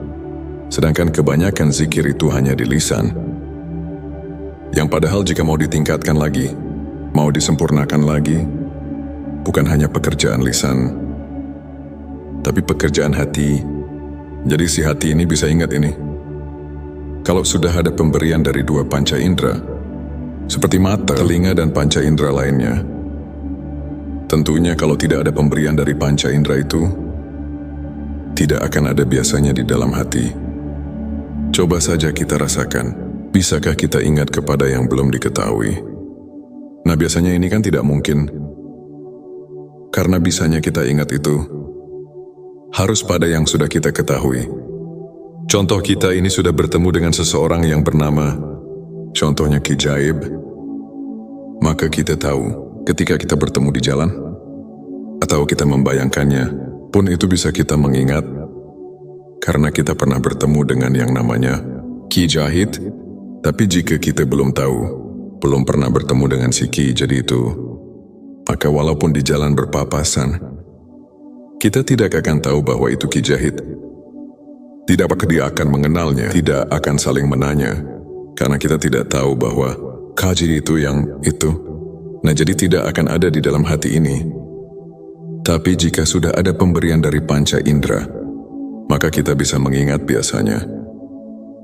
Sedangkan kebanyakan zikir itu hanya di lisan. Yang padahal jika mau ditingkatkan lagi, mau disempurnakan lagi, bukan hanya pekerjaan lisan, tapi pekerjaan hati. Jadi si hati ini bisa ingat ini. Kalau sudah ada pemberian dari dua panca indera, seperti mata, telinga, dan panca indera lainnya, tentunya kalau tidak ada pemberian dari panca indera itu, tidak akan ada biasanya di dalam hati. Coba saja kita rasakan, bisakah kita ingat kepada yang belum diketahui? Nah, biasanya ini kan tidak mungkin, karena bisanya kita ingat itu harus pada yang sudah kita ketahui. Contoh kita ini sudah bertemu dengan seseorang yang bernama, contohnya Ki Jaib, maka kita tahu ketika kita bertemu di jalan, atau kita membayangkannya, pun itu bisa kita mengingat, karena kita pernah bertemu dengan yang namanya Ki Jahid. Tapi jika kita belum tahu, belum pernah bertemu dengan si Ki jadi itu, maka walaupun di jalan berpapasan, kita tidak akan tahu bahwa itu Ki Jahid. Tidak apakah dia akan mengenalnya, tidak akan saling menanya, karena kita tidak tahu bahwa Kaji itu yang itu. Nah, jadi tidak akan ada di dalam hati ini. Tapi jika sudah ada pemberian dari panca indera, maka kita bisa mengingat biasanya.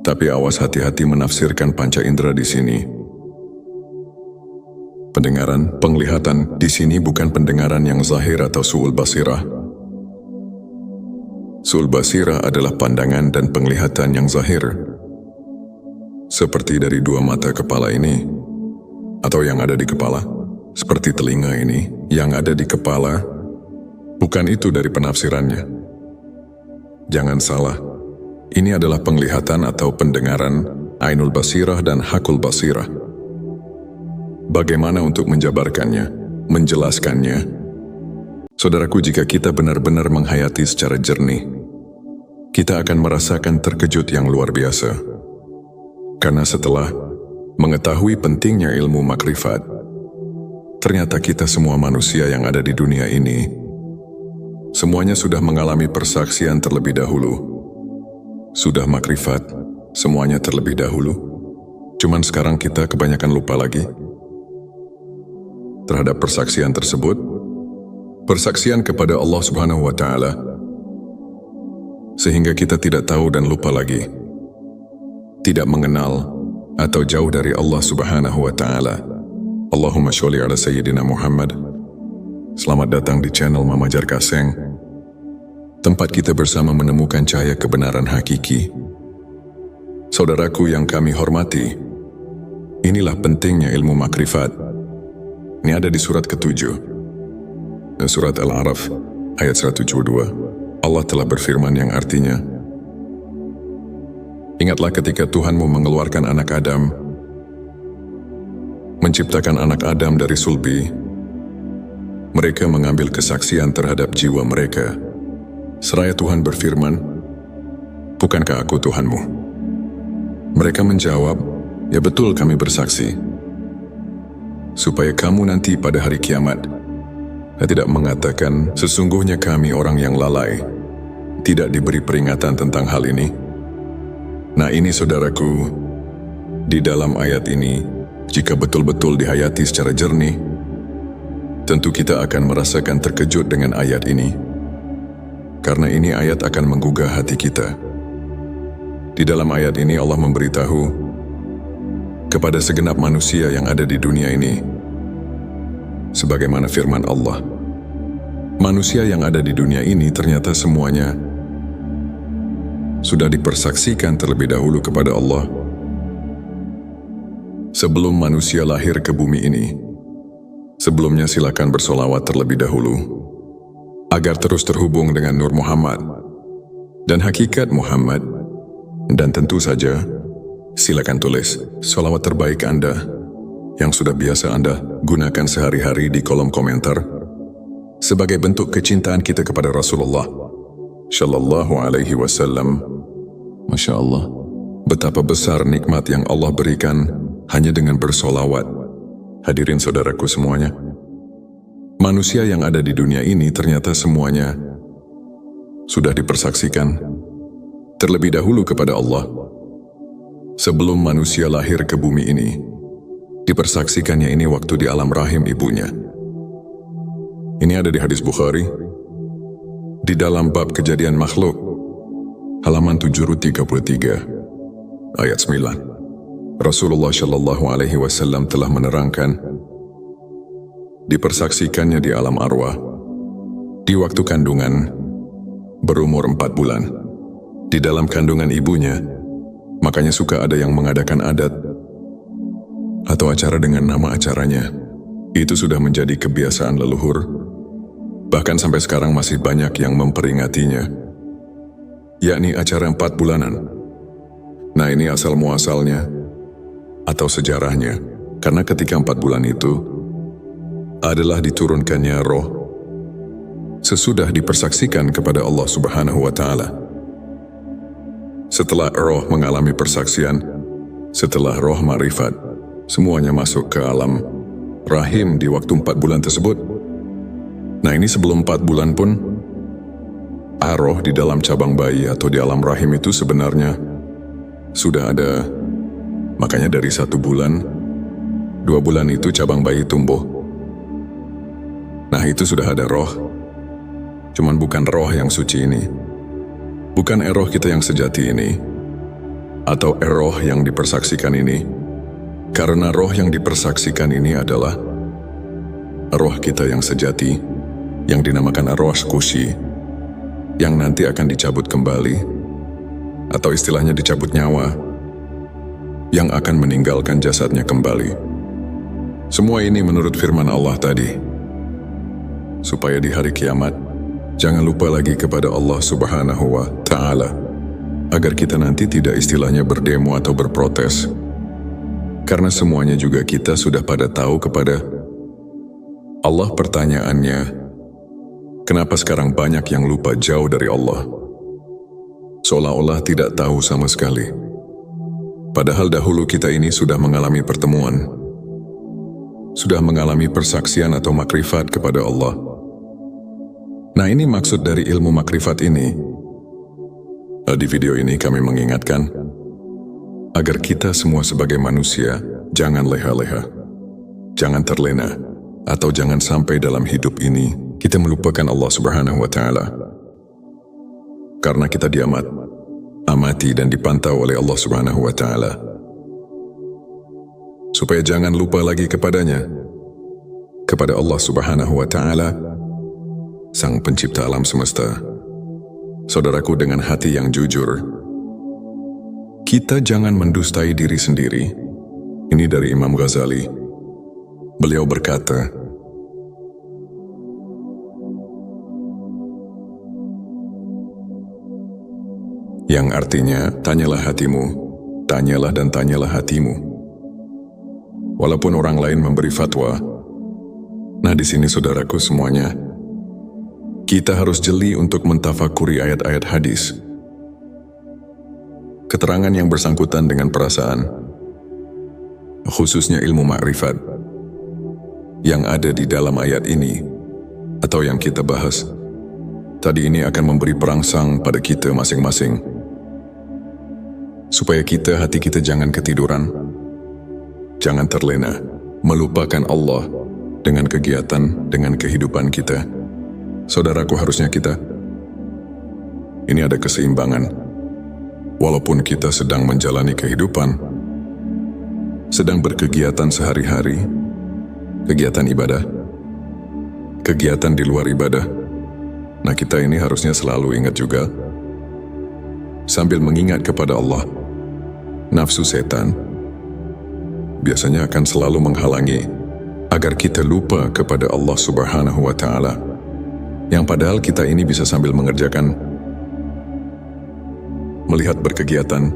Tapi awas, hati-hati menafsirkan panca indera di sini. Pendengaran, penglihatan di sini bukan pendengaran yang zahir atau su'ul basirah. Su'ul basirah adalah pandangan dan penglihatan yang zahir, seperti dari dua mata kepala ini, atau yang ada di kepala, seperti telinga ini, yang ada di kepala, Bukan itu dari penafsirannya. Jangan salah, ini adalah penglihatan atau pendengaran Ainul Basirah dan Hakul Basirah. Bagaimana untuk menjabarkannya, menjelaskannya? Saudaraku, jika kita benar-benar menghayati secara jernih, kita akan merasakan terkejut yang luar biasa. Karena setelah mengetahui pentingnya ilmu makrifat, ternyata kita semua manusia yang ada di dunia ini, semuanya sudah mengalami persaksian terlebih dahulu. Sudah makrifat, semuanya terlebih dahulu. Cuman sekarang kita kebanyakan lupa lagi terhadap persaksian tersebut. Persaksian kepada Allah Subhanahu wa Ta'ala, sehingga kita tidak tahu dan lupa lagi, tidak mengenal atau jauh dari Allah Subhanahu wa Ta'ala. Allahumma sholli ala Sayyidina Muhammad. Selamat datang di channel Mama Jar Kaseng, tempat kita bersama menemukan cahaya kebenaran hakiki. Saudaraku yang kami hormati, inilah pentingnya ilmu makrifat. Ini ada di surat ke-7. Surat Al-A'raf ayat 172. Allah telah berfirman yang artinya, ingatlah ketika Tuhanmu mengeluarkan anak Adam, menciptakan anak Adam dari sulbi. Mereka mengambil kesaksian terhadap jiwa mereka. Seraya Tuhan berfirman, bukankah aku Tuhanmu? Mereka menjawab, ya betul kami bersaksi. Supaya kamu nanti pada hari kiamat tidak mengatakan, sesungguhnya kami orang yang lalai, tidak diberi peringatan tentang hal ini. Nah ini saudaraku, di dalam ayat ini, jika betul-betul dihayati secara jernih, tentu kita akan merasakan terkejut dengan ayat ini. Karena ini ayat akan menggugah hati kita. Di dalam ayat ini Allah memberitahu kepada segenap manusia yang ada di dunia ini, sebagaimana firman Allah, manusia yang ada di dunia ini ternyata semuanya sudah dipersaksikan terlebih dahulu kepada Allah. Sebelum manusia lahir ke bumi ini, sebelumnya silakan bersolawat terlebih dahulu, agar terus terhubung dengan Nur Muhammad dan hakikat Muhammad. Dan tentu saja, silakan tulis solawat terbaik Anda yang sudah biasa Anda gunakan sehari-hari di kolom komentar sebagai bentuk kecintaan kita kepada Rasulullah Shallallahu Alaihi Wasallam. Masya Allah, betapa besar nikmat yang Allah berikan hanya dengan bersolawat. Hadirin saudaraku semuanya, manusia yang ada di dunia ini ternyata semuanya sudah dipersaksikan terlebih dahulu kepada Allah. Sebelum manusia lahir ke bumi ini, dipersaksikannya ini waktu di alam rahim ibunya. Ini ada di hadis Bukhari, di dalam bab kejadian makhluk, halaman 733, ayat 9. Rasulullah Shallallahu Alaihi Wasallam telah menerangkan, dipersaksikannya di alam arwah, di waktu kandungan, berumur 4 bulan, di dalam kandungan ibunya. Makanya suka ada yang mengadakan adat atau acara dengan nama acaranya. Itu sudah menjadi kebiasaan leluhur. Bahkan sampai sekarang masih banyak yang memperingatinya, yakni acara 4 bulanan. Nah ini asal muasalnya atau sejarahnya, karena ketika 4 bulan itu adalah diturunkannya roh sesudah dipersaksikan kepada Allah Subhanahu wa Ta'ala. Setelah roh mengalami persaksian, setelah roh ma'rifat, semuanya masuk ke alam rahim di waktu 4 bulan tersebut. Nah ini sebelum 4 bulan pun, roh di dalam cabang bayi atau di alam rahim itu sebenarnya sudah ada. Makanya dari 1 bulan, 2 bulan itu cabang bayi tumbuh. Nah itu sudah ada roh. Cuman bukan roh yang suci ini, bukan roh kita yang sejati ini, atau roh yang dipersaksikan ini. Karena roh yang dipersaksikan ini adalah roh kita yang sejati, yang dinamakan arwah kusi, yang nanti akan dicabut kembali, atau istilahnya dicabut nyawa, yang akan meninggalkan jasadnya kembali. Semua ini menurut firman Allah tadi, supaya di hari kiamat Jangan lupa lagi kepada Allah Subhanahu wa Ta'ala, agar kita nanti tidak istilahnya berdemo atau berprotes. Karena semuanya juga kita sudah pada tahu kepada Allah. Pertanyaannya, kenapa sekarang banyak yang lupa jauh dari Allah? Seolah-olah tidak tahu sama sekali. Padahal dahulu kita ini sudah mengalami pertemuan, sudah mengalami persaksian atau makrifat kepada Allah. Nah, ini maksud dari ilmu makrifat ini. Di video ini kami mengingatkan agar kita semua sebagai manusia jangan leha-leha, jangan terlena, atau jangan sampai dalam hidup ini kita melupakan Allah Subhanahu wa Ta'ala. Karena kita amati dan dipantau oleh Allah Subhanahu wa Ta'ala. Supaya jangan lupa lagi kepadanya, kepada Allah Subhanahu wa Ta'ala, Sang Pencipta alam semesta. Saudaraku, dengan hati yang jujur, kita jangan mendustai diri sendiri. Ini dari Imam Ghazali. Beliau berkata, yang artinya, tanyalah hatimu, tanyalah dan tanyalah hatimu. Walaupun orang lain memberi fatwa. Nah, di sini saudaraku semuanya, kita harus jeli untuk mentafakuri ayat-ayat hadis. Keterangan yang bersangkutan dengan perasaan, khususnya ilmu makrifat, yang ada di dalam ayat ini, atau yang kita bahas, tadi ini akan memberi perangsang pada kita masing-masing. Supaya hati kita jangan ketiduran, jangan terlena, melupakan Allah dengan kegiatan, dengan kehidupan kita. Saudaraku, harusnya ini ada keseimbangan. Walaupun kita sedang menjalani kehidupan, sedang berkegiatan sehari-hari, kegiatan ibadah, kegiatan di luar ibadah. Nah, kita ini harusnya selalu ingat juga, sambil mengingat kepada Allah. Nafsu setan biasanya akan selalu menghalangi agar kita lupa kepada Allah Subhanahu wa Ta'ala. Yang padahal kita ini bisa sambil mengerjakan, melihat berkegiatan,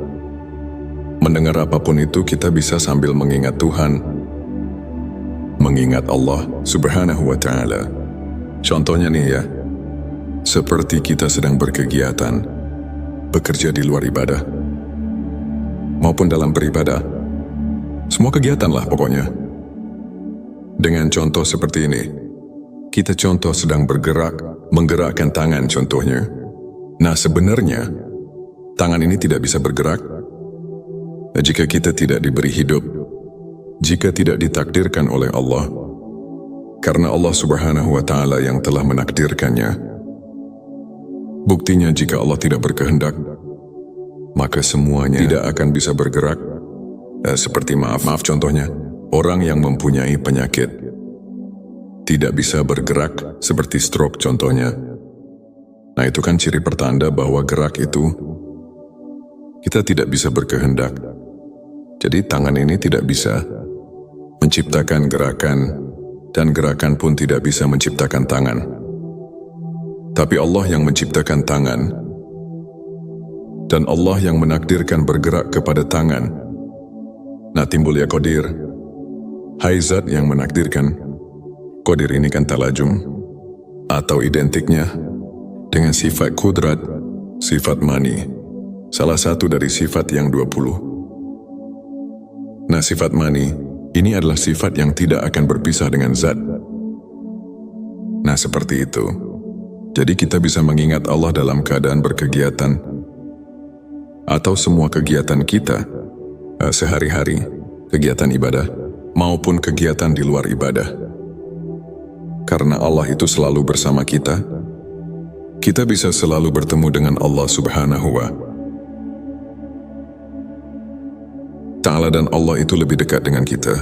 mendengar apapun itu, kita bisa sambil mengingat Tuhan, mengingat Allah Subhanahu wa Ta'ala. Contohnya nih ya, seperti kita sedang berkegiatan, bekerja di luar ibadah, maupun dalam beribadah, semua kegiatan lah pokoknya. Dengan contoh seperti ini, kita contoh sedang bergerak, menggerakkan tangan contohnya. Nah, sebenarnya tangan ini tidak bisa bergerak jika kita tidak diberi hidup, jika tidak ditakdirkan oleh Allah. Karena Allah Subhanahu wa Ta'ala yang telah menakdirkannya. Buktinya, jika Allah tidak berkehendak, maka semuanya tidak akan bisa bergerak. Seperti maaf contohnya, orang yang mempunyai penyakit tidak bisa bergerak, seperti stroke contohnya. Nah, itu kan ciri pertanda bahwa gerak itu kita tidak bisa berkehendak. Jadi tangan ini tidak bisa menciptakan gerakan, dan gerakan pun tidak bisa menciptakan tangan. Tapi Allah yang menciptakan tangan, dan Allah yang menakdirkan bergerak kepada tangan. Nah, timbul ya qadir. Hai Zat yang menakdirkan. Qadir ini kan talajum, atau identiknya dengan sifat kudrat, sifat mani, salah satu dari sifat yang 20. Nah, sifat mani ini adalah sifat yang tidak akan berpisah dengan Zat. Nah, seperti itu. Jadi kita bisa mengingat Allah dalam keadaan berkegiatan, atau semua kegiatan kita sehari-hari, kegiatan ibadah maupun kegiatan di luar ibadah. Karena Allah itu selalu bersama kita bisa selalu bertemu dengan Allah Subhanahu wa Ta'ala, dan Allah itu lebih dekat dengan kita.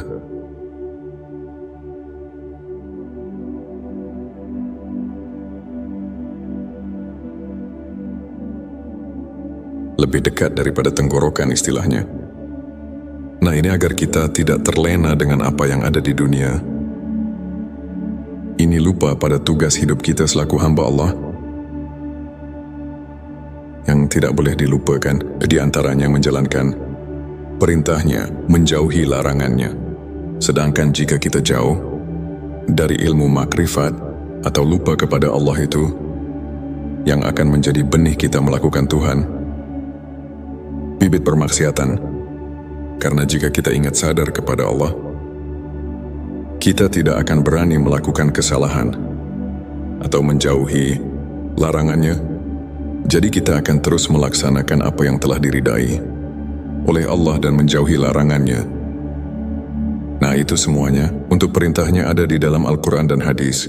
Lebih dekat daripada tenggorokan istilahnya. Nah, ini agar kita tidak terlena dengan apa yang ada di dunia. Ini lupa pada tugas hidup kita selaku hamba Allah, yang tidak boleh dilupakan, di antaranya menjalankan perintahnya, menjauhi larangannya. Sedangkan jika kita jauh dari ilmu makrifat atau lupa kepada Allah itu, yang akan menjadi benih kita melakukan Tuhan, bibit permaksiatan. Karena jika kita ingat sadar kepada Allah, kita tidak akan berani melakukan kesalahan atau menjauhi larangannya. Jadi kita akan terus melaksanakan apa yang telah diridai oleh Allah dan menjauhi larangannya. Nah, itu semuanya untuk perintahnya ada di dalam Al-Quran dan hadis,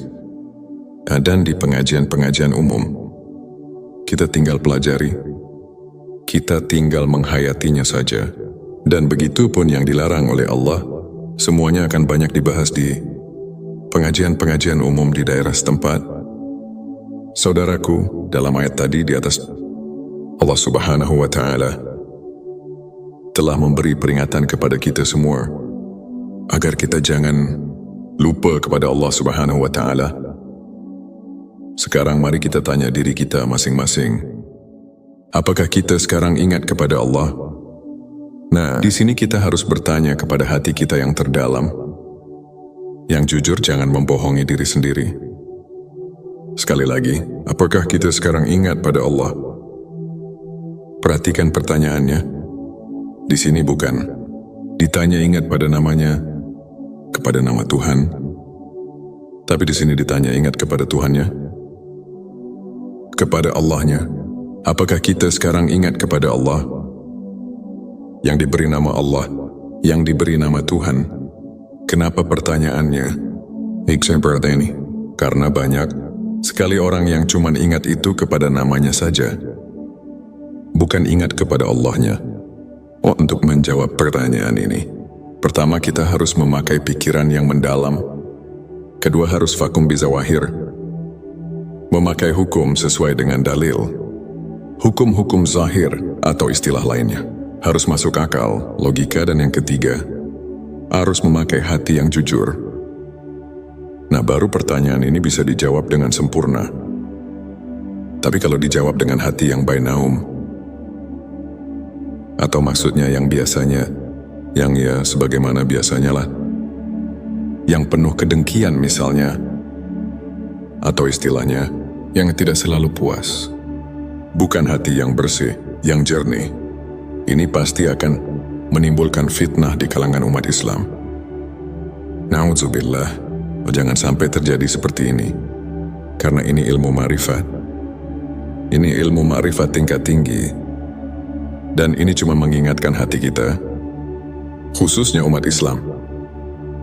dan di pengajian-pengajian umum. Kita tinggal pelajari, kita tinggal menghayatinya saja. Dan begitu pun yang dilarang oleh Allah, semuanya akan banyak dibahas di pengajian-pengajian umum di daerah setempat. Saudaraku, dalam ayat tadi di atas, Allah Subhanahu wa Ta'ala telah memberi peringatan kepada kita semua agar kita jangan lupa kepada Allah Subhanahu wa Ta'ala. Sekarang mari kita tanya diri kita masing-masing, apakah kita sekarang ingat kepada Allah? Nah, di sini kita harus bertanya kepada hati kita yang terdalam, yang jujur, jangan membohongi diri sendiri. Sekali lagi, apakah kita sekarang ingat pada Allah? Perhatikan pertanyaannya. Di sini bukan ditanya ingat pada namanya, kepada nama Tuhan, tapi di sini ditanya ingat kepada Tuhannya, kepada Allahnya. Apakah kita sekarang ingat kepada Allah yang diberi nama Allah, yang diberi nama Tuhan? Kenapa pertanyaannya seperti ini? Karena banyak sekali orang yang cuma ingat itu kepada namanya saja, bukan ingat kepada Allahnya. Untuk menjawab pertanyaan ini, pertama kita harus memakai pikiran yang mendalam. Kedua, harus vakum bizawahir, memakai hukum sesuai dengan dalil. Hukum-hukum zahir atau istilah lainnya harus masuk akal, logika, dan yang ketiga, harus memakai hati yang jujur. Nah, baru pertanyaan ini bisa dijawab dengan sempurna. Tapi kalau dijawab dengan hati yang bainaum, atau maksudnya yang biasanya, yang ya sebagaimana biasanya lah, yang penuh kedengkian misalnya, atau istilahnya yang tidak selalu puas, bukan hati yang bersih, yang jernih, ini pasti akan menimbulkan fitnah di kalangan umat Islam. Na'udzubillah, jangan sampai terjadi seperti ini, karena ini ilmu ma'rifat. Ini ilmu ma'rifat tingkat tinggi, dan ini cuma mengingatkan hati kita, khususnya umat Islam,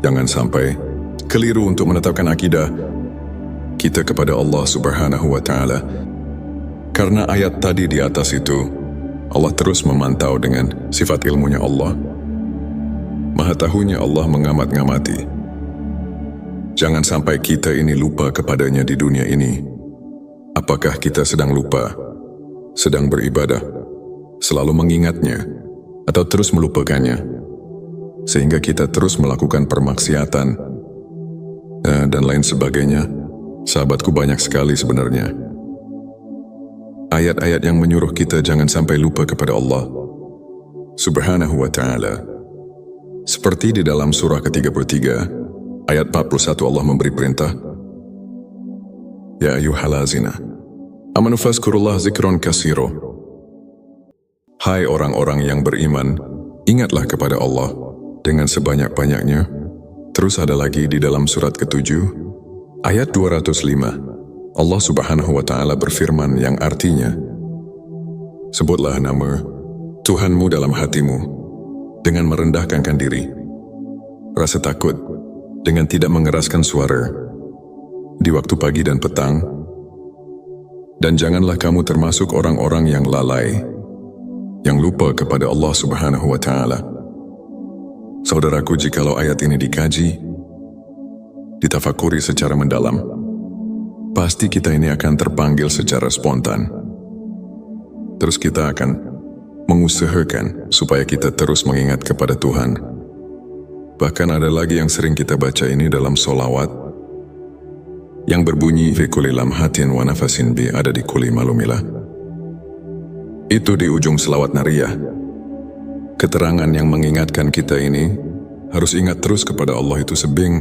jangan sampai keliru untuk menetapkan akidah kita kepada Allah Subhanahu wa Ta'ala. Karena ayat tadi di atas itu, Allah terus memantau dengan sifat ilmunya Allah. Maha tahunya Allah mengamat-ngamati. Jangan sampai kita ini lupa kepadanya di dunia ini. Apakah kita sedang lupa, sedang beribadah, selalu mengingatnya, atau terus melupakannya, sehingga kita terus melakukan permaksiatan, dan lain sebagainya. Sahabatku, banyak sekali sebenarnya ayat-ayat yang menyuruh kita jangan sampai lupa kepada Allah Subhanahu wa Ta'ala. Seperti di dalam surah ke-33 ayat 41, Allah memberi perintah, Ya ayyuhallazina amanu fazkurullah zikron katsiro. Hai orang-orang yang beriman, ingatlah kepada Allah dengan sebanyak-banyaknya. Terus ada lagi di dalam surat ke-7 ayat 205, Allah Subhanahu wa Ta'ala berfirman yang artinya, sebutlah nama Tuhanmu dalam hatimu dengan merendahkan diri, rasa takut dengan tidak mengeraskan suara di waktu pagi dan petang, dan janganlah kamu termasuk orang-orang yang lalai, yang lupa kepada Allah Subhanahu wa Ta'ala. Saudaraku, jikalau ayat ini dikaji, ditafakuri secara mendalam, pasti kita ini akan terpanggil secara spontan. Terus kita akan mengusahakan supaya kita terus mengingat kepada Tuhan. Bahkan ada lagi yang sering kita baca ini dalam solawat, yang berbunyi, fi kulli lamhatin wa nafasin bi, ada di kulli malumilah. Itu di ujung selawat nariyah. Keterangan yang mengingatkan kita ini harus ingat terus kepada Allah itu sebing,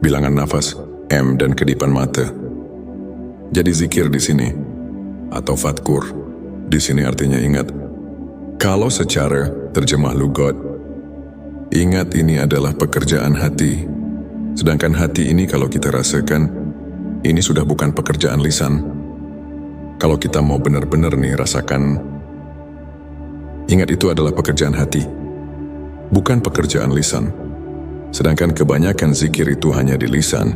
bilangan nafas, M dan kedipan mata. Jadi zikir di sini atau fatkur di sini artinya ingat. Kalau secara terjemah lugat, ingat ini adalah pekerjaan hati. Sedangkan hati ini kalau kita rasakan, ini sudah bukan pekerjaan lisan. Kalau kita mau benar-benar nih rasakan, ingat itu adalah pekerjaan hati, bukan pekerjaan lisan. Sedangkan kebanyakan zikir itu hanya di lisan.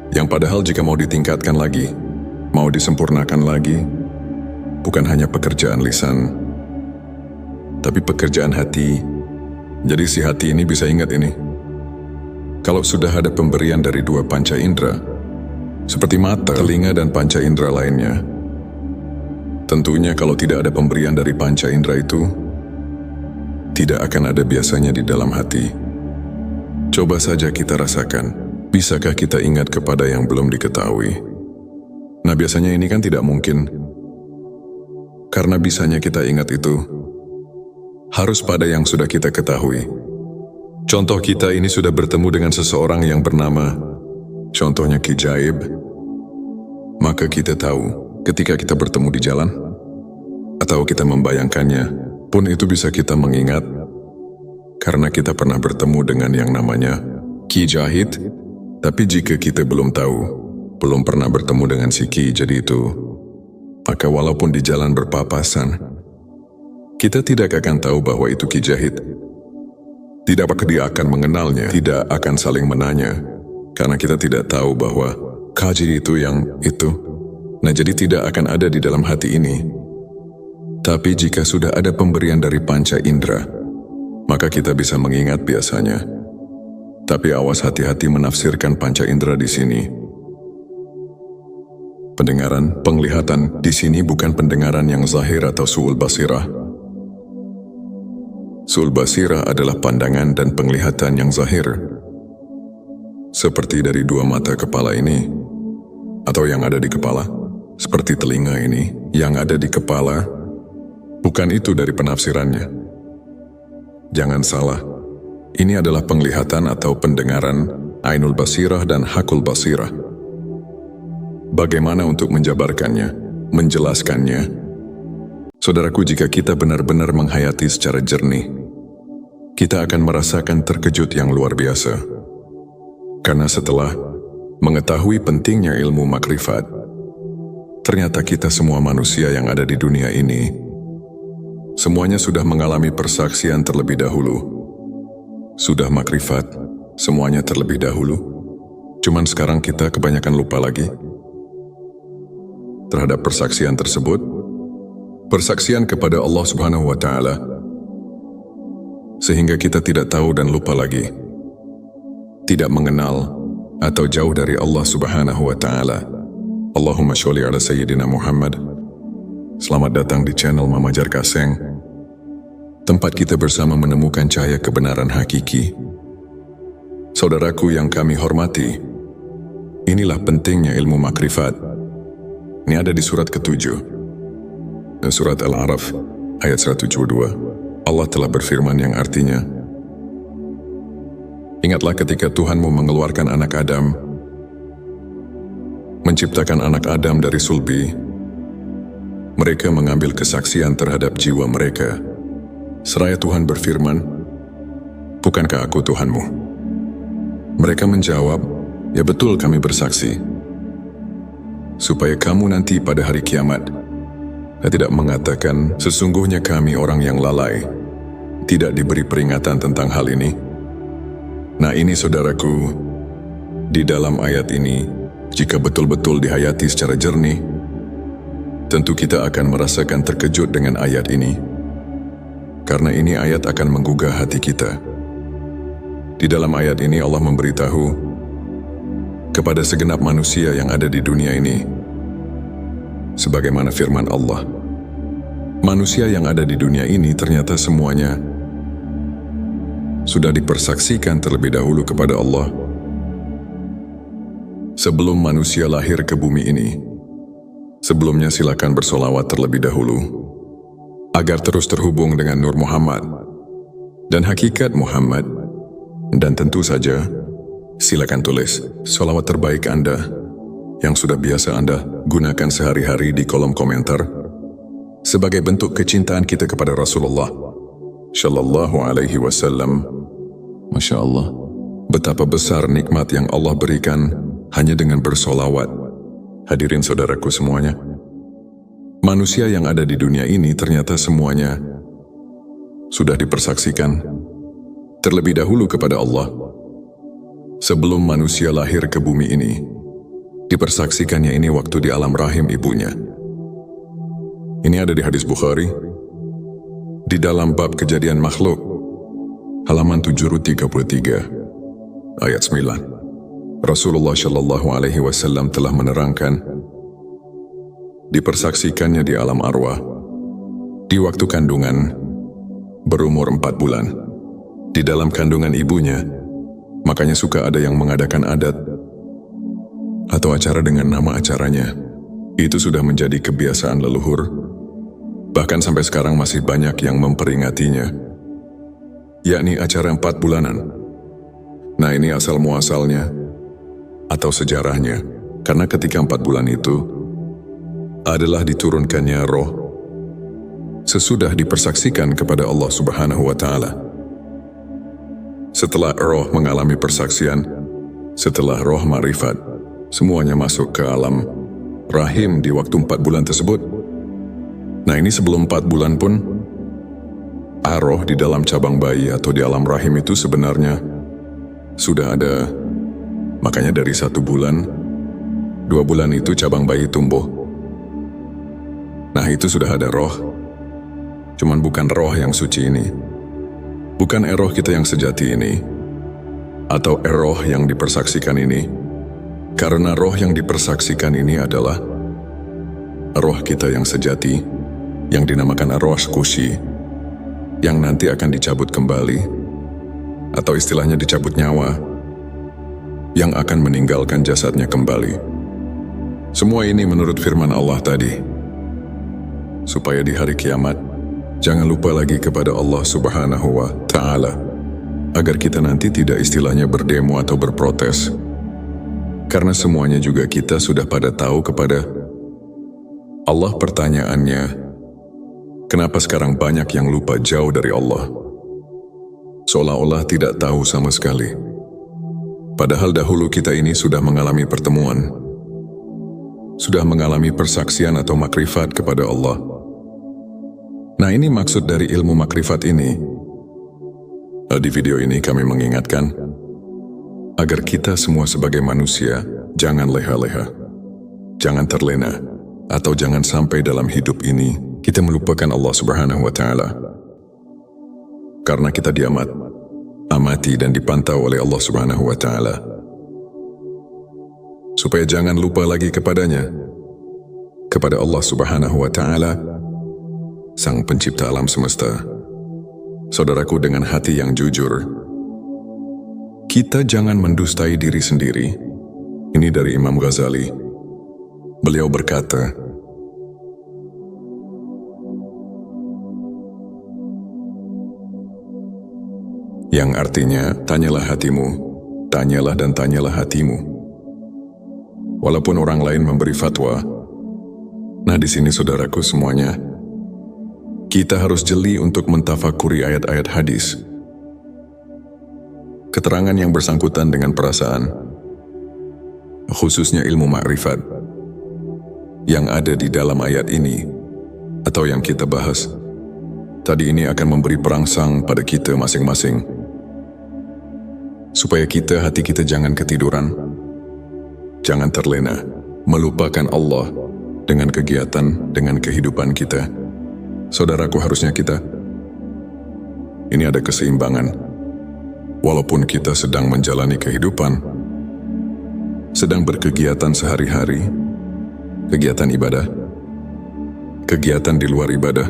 Yang padahal jika mau ditingkatkan lagi, mau disempurnakan lagi, bukan hanya pekerjaan lisan, tapi pekerjaan hati. Jadi si hati ini bisa ingat ini. Kalau sudah ada pemberian dari dua panca indera, seperti mata, telinga, dan panca indera lainnya, tentunya kalau tidak ada pemberian dari panca indera itu, tidak akan ada biasanya di dalam hati. Coba saja kita rasakan, bisakah kita ingat kepada yang belum diketahui? Nah biasanya ini kan tidak mungkin, karena bisanya kita ingat itu harus pada yang sudah kita ketahui. Contoh kita ini sudah bertemu dengan seseorang yang bernama, contohnya Ki Jaib, maka kita tahu ketika kita bertemu di jalan, atau kita membayangkannya, pun itu bisa kita mengingat, karena kita pernah bertemu dengan yang namanya Ki Jahid. Tapi jika kita belum tahu, belum pernah bertemu dengan si Ki jadi itu, maka walaupun di jalan berpapasan, kita tidak akan tahu bahwa itu Ki Jahid. Tidak apakah dia akan mengenalnya, tidak akan saling menanya, karena kita tidak tahu bahwa Kaji itu yang itu. Nah jadi tidak akan ada di dalam hati ini. Tapi jika sudah ada pemberian dari panca indera, maka kita bisa mengingat biasanya. Tapi awas hati-hati menafsirkan panca indera di sini. Pendengaran, penglihatan di sini bukan pendengaran yang zahir atau su'ul basirah. Su'ul basirah adalah pandangan dan penglihatan yang zahir, seperti dari dua mata kepala ini, atau yang ada di kepala, seperti telinga ini, yang ada di kepala. Bukan itu dari penafsirannya. Jangan salah, ini adalah penglihatan atau pendengaran, ainul basirah dan hakul basirah. Bagaimana untuk menjabarkannya, menjelaskannya? Saudaraku, jika kita benar-benar menghayati secara jernih, kita akan merasakan terkejut yang luar biasa. Karena setelah mengetahui pentingnya ilmu makrifat, ternyata kita semua manusia yang ada di dunia ini, semuanya sudah mengalami persaksian terlebih dahulu. Sudah makrifat, semuanya terlebih dahulu. Cuman sekarang kita kebanyakan lupa lagi terhadap persaksian tersebut. Persaksian kepada Allah Subhanahu wa Ta'ala, sehingga kita tidak tahu dan lupa lagi, tidak mengenal atau jauh dari Allah Subhanahu wa Ta'ala. Allahumma sholli ala Sayyidina Muhammad. Selamat datang di channel Mama Jar Kaseng, tempat kita bersama menemukan cahaya kebenaran hakiki. Saudaraku yang kami hormati, inilah pentingnya ilmu makrifat. Ini ada di surat ke-7. Surat Al-A'raf ayat 172. Allah telah berfirman yang artinya, ingatlah ketika Tuhanmu mengeluarkan anak Adam, menciptakan anak Adam dari sulbi. Mereka mengambil kesaksian terhadap jiwa mereka. Seraya Tuhan berfirman, bukankah aku Tuhanmu? Mereka menjawab, ya betul kami bersaksi. Supaya kamu nanti pada hari kiamat tidak mengatakan, sesungguhnya kami orang yang lalai, tidak diberi peringatan tentang hal ini. Nah ini saudaraku, di dalam ayat ini, jika betul-betul dihayati secara jernih, tentu kita akan merasakan terkejut dengan ayat ini. Karena ini ayat akan menggugah hati kita. Di dalam ayat ini Allah memberitahu kepada segenap manusia yang ada di dunia ini, sebagaimana firman Allah, manusia yang ada di dunia ini ternyata semuanya sudah dipersaksikan terlebih dahulu kepada Allah. Sebelum manusia lahir ke bumi ini, Sebelumnya silakan bersolawat terlebih dahulu, agar terus terhubung dengan Nur Muhammad dan hakikat Muhammad. Dan tentu saja, silakan tulis solawat terbaik Anda yang sudah biasa Anda gunakan sehari-hari di kolom komentar sebagai bentuk kecintaan kita kepada Rasulullah Shallallahu Alaihi Wasallam. Masya Allah, betapa besar nikmat yang Allah berikan hanya dengan bersolawat. Hadirin saudaraku semuanya, manusia yang ada di dunia ini ternyata semuanya sudah dipersaksikan terlebih dahulu kepada Allah. Sebelum manusia lahir ke bumi ini, dipersaksikannya ini waktu di alam rahim ibunya. Ini ada di hadis Bukhari, di dalam bab kejadian makhluk, halaman 733, ayat 9. Rasulullah Shallallahu Alaihi Wasallam telah menerangkan, dipersaksikannya di alam arwah, di waktu kandungan, berumur 4 bulan. Di dalam kandungan ibunya, makanya suka ada yang mengadakan adat atau acara dengan nama acaranya. Itu sudah menjadi kebiasaan leluhur, bahkan sampai sekarang masih banyak yang memperingatinya, yakni acara 4 bulanan. Nah, ini asal muasalnya atau sejarahnya, karena ketika 4 bulan itu adalah diturunkannya roh sesudah dipersaksikan kepada Allah Subhanahu wa Ta'ala. Setelah roh mengalami persaksian, setelah roh ma'rifat, semuanya masuk ke alam rahim di waktu 4 bulan tersebut. Nah, ini sebelum 4 bulan pun, roh di dalam cabang bayi atau di alam rahim itu sebenarnya sudah ada. Makanya dari 1 bulan, 2 bulan itu cabang bayi tumbuh. Nah, itu sudah ada roh. Cuman bukan roh yang suci ini, bukan roh kita yang sejati ini, atau roh yang dipersaksikan ini. Karena roh yang dipersaksikan ini adalah roh kita yang sejati, yang dinamakan arwah kusi, yang nanti akan dicabut kembali, atau istilahnya dicabut nyawa, yang akan meninggalkan jasadnya kembali. Semua ini menurut firman Allah tadi, supaya di hari kiamat jangan lupa lagi kepada Allah Subhanahu wa Ta'ala, agar kita nanti tidak istilahnya berdemo atau berprotes. Karena semuanya juga kita sudah pada tahu kepada Allah. Pertanyaannya, kenapa sekarang banyak yang lupa jauh dari Allah? Seolah-olah tidak tahu sama sekali. Padahal dahulu kita ini sudah mengalami pertemuan, sudah mengalami persaksian atau makrifat kepada Allah. Nah, ini maksud dari ilmu makrifat ini. Di video ini kami mengingatkan agar kita semua sebagai manusia jangan leha-leha, jangan terlena, atau jangan sampai dalam hidup ini kita melupakan Allah Subhanahu wa Ta'ala. Karena kita amati dan dipantau oleh Allah Subhanahu wa Ta'ala. Supaya jangan lupa lagi kepadanya, kepada Allah Subhanahu wa Ta'ala, Sang Pencipta alam semesta. Saudaraku, dengan hati yang jujur, kita jangan mendustai diri sendiri. Ini dari Imam Ghazali. Beliau berkata, yang artinya, tanyalah hatimu, tanyalah dan tanyalah hatimu. Walaupun orang lain memberi fatwa. Nah, di sini saudaraku semuanya, kita harus jeli untuk mentafakuri ayat-ayat hadis. Keterangan yang bersangkutan dengan perasaan, khususnya ilmu makrifat, yang ada di dalam ayat ini, atau yang kita bahas tadi ini akan memberi perangsang pada kita masing-masing. Supaya hati kita jangan ketiduran, jangan terlena, melupakan Allah dengan kegiatan, dengan kehidupan kita. Saudaraku, harusnya ini ada keseimbangan. Walaupun kita sedang menjalani kehidupan, sedang berkegiatan sehari-hari, kegiatan ibadah, kegiatan di luar ibadah.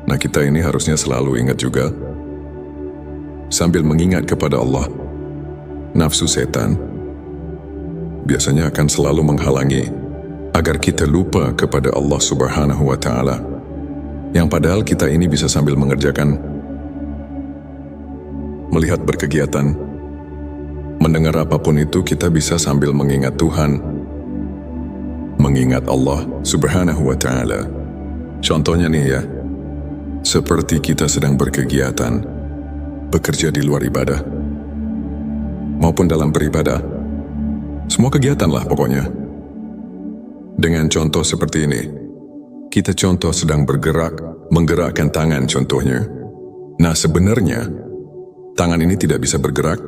Nah, kita ini harusnya selalu ingat juga, sambil mengingat kepada Allah. Nafsu setan biasanya akan selalu menghalangi agar kita lupa kepada Allah Subhanahu wa Ta'ala, yang padahal kita ini bisa sambil mengerjakan, melihat berkegiatan, mendengar apapun itu, kita bisa sambil mengingat Tuhan, mengingat Allah Subhanahu wa Ta'ala. Contohnya nih ya, seperti kita sedang berkegiatan, bekerja di luar ibadah, maupun dalam beribadah, semua kegiatan lah pokoknya. Dengan contoh seperti ini, kita contoh sedang bergerak, menggerakkan tangan contohnya. Nah sebenarnya, tangan ini tidak bisa bergerak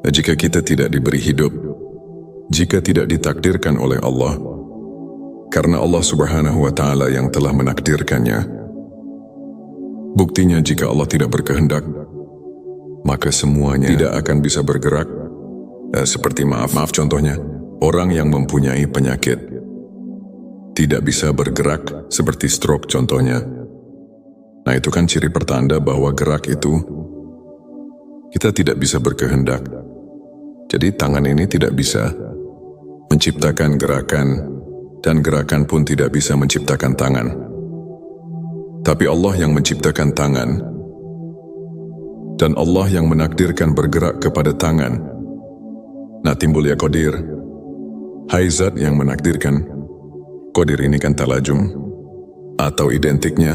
jika kita tidak diberi hidup, jika tidak ditakdirkan oleh Allah, karena Allah Subhanahu wa Ta'ala yang telah menakdirkannya. Buktinya jika Allah tidak berkehendak, maka semuanya tidak akan bisa bergerak. Seperti maaf contohnya, orang yang mempunyai penyakit tidak bisa bergerak seperti stroke contohnya. Nah itu kan ciri pertanda bahwa gerak itu kita tidak bisa berkehendak. Jadi tangan ini tidak bisa menciptakan gerakan, dan gerakan pun tidak bisa menciptakan tangan. Tapi Allah yang menciptakan tangan, dan Allah yang menakdirkan bergerak kepada tangan. Nah timbul ya qadir. Hai zat yang menakdirkan. Qadir ini kan talajum, atau identiknya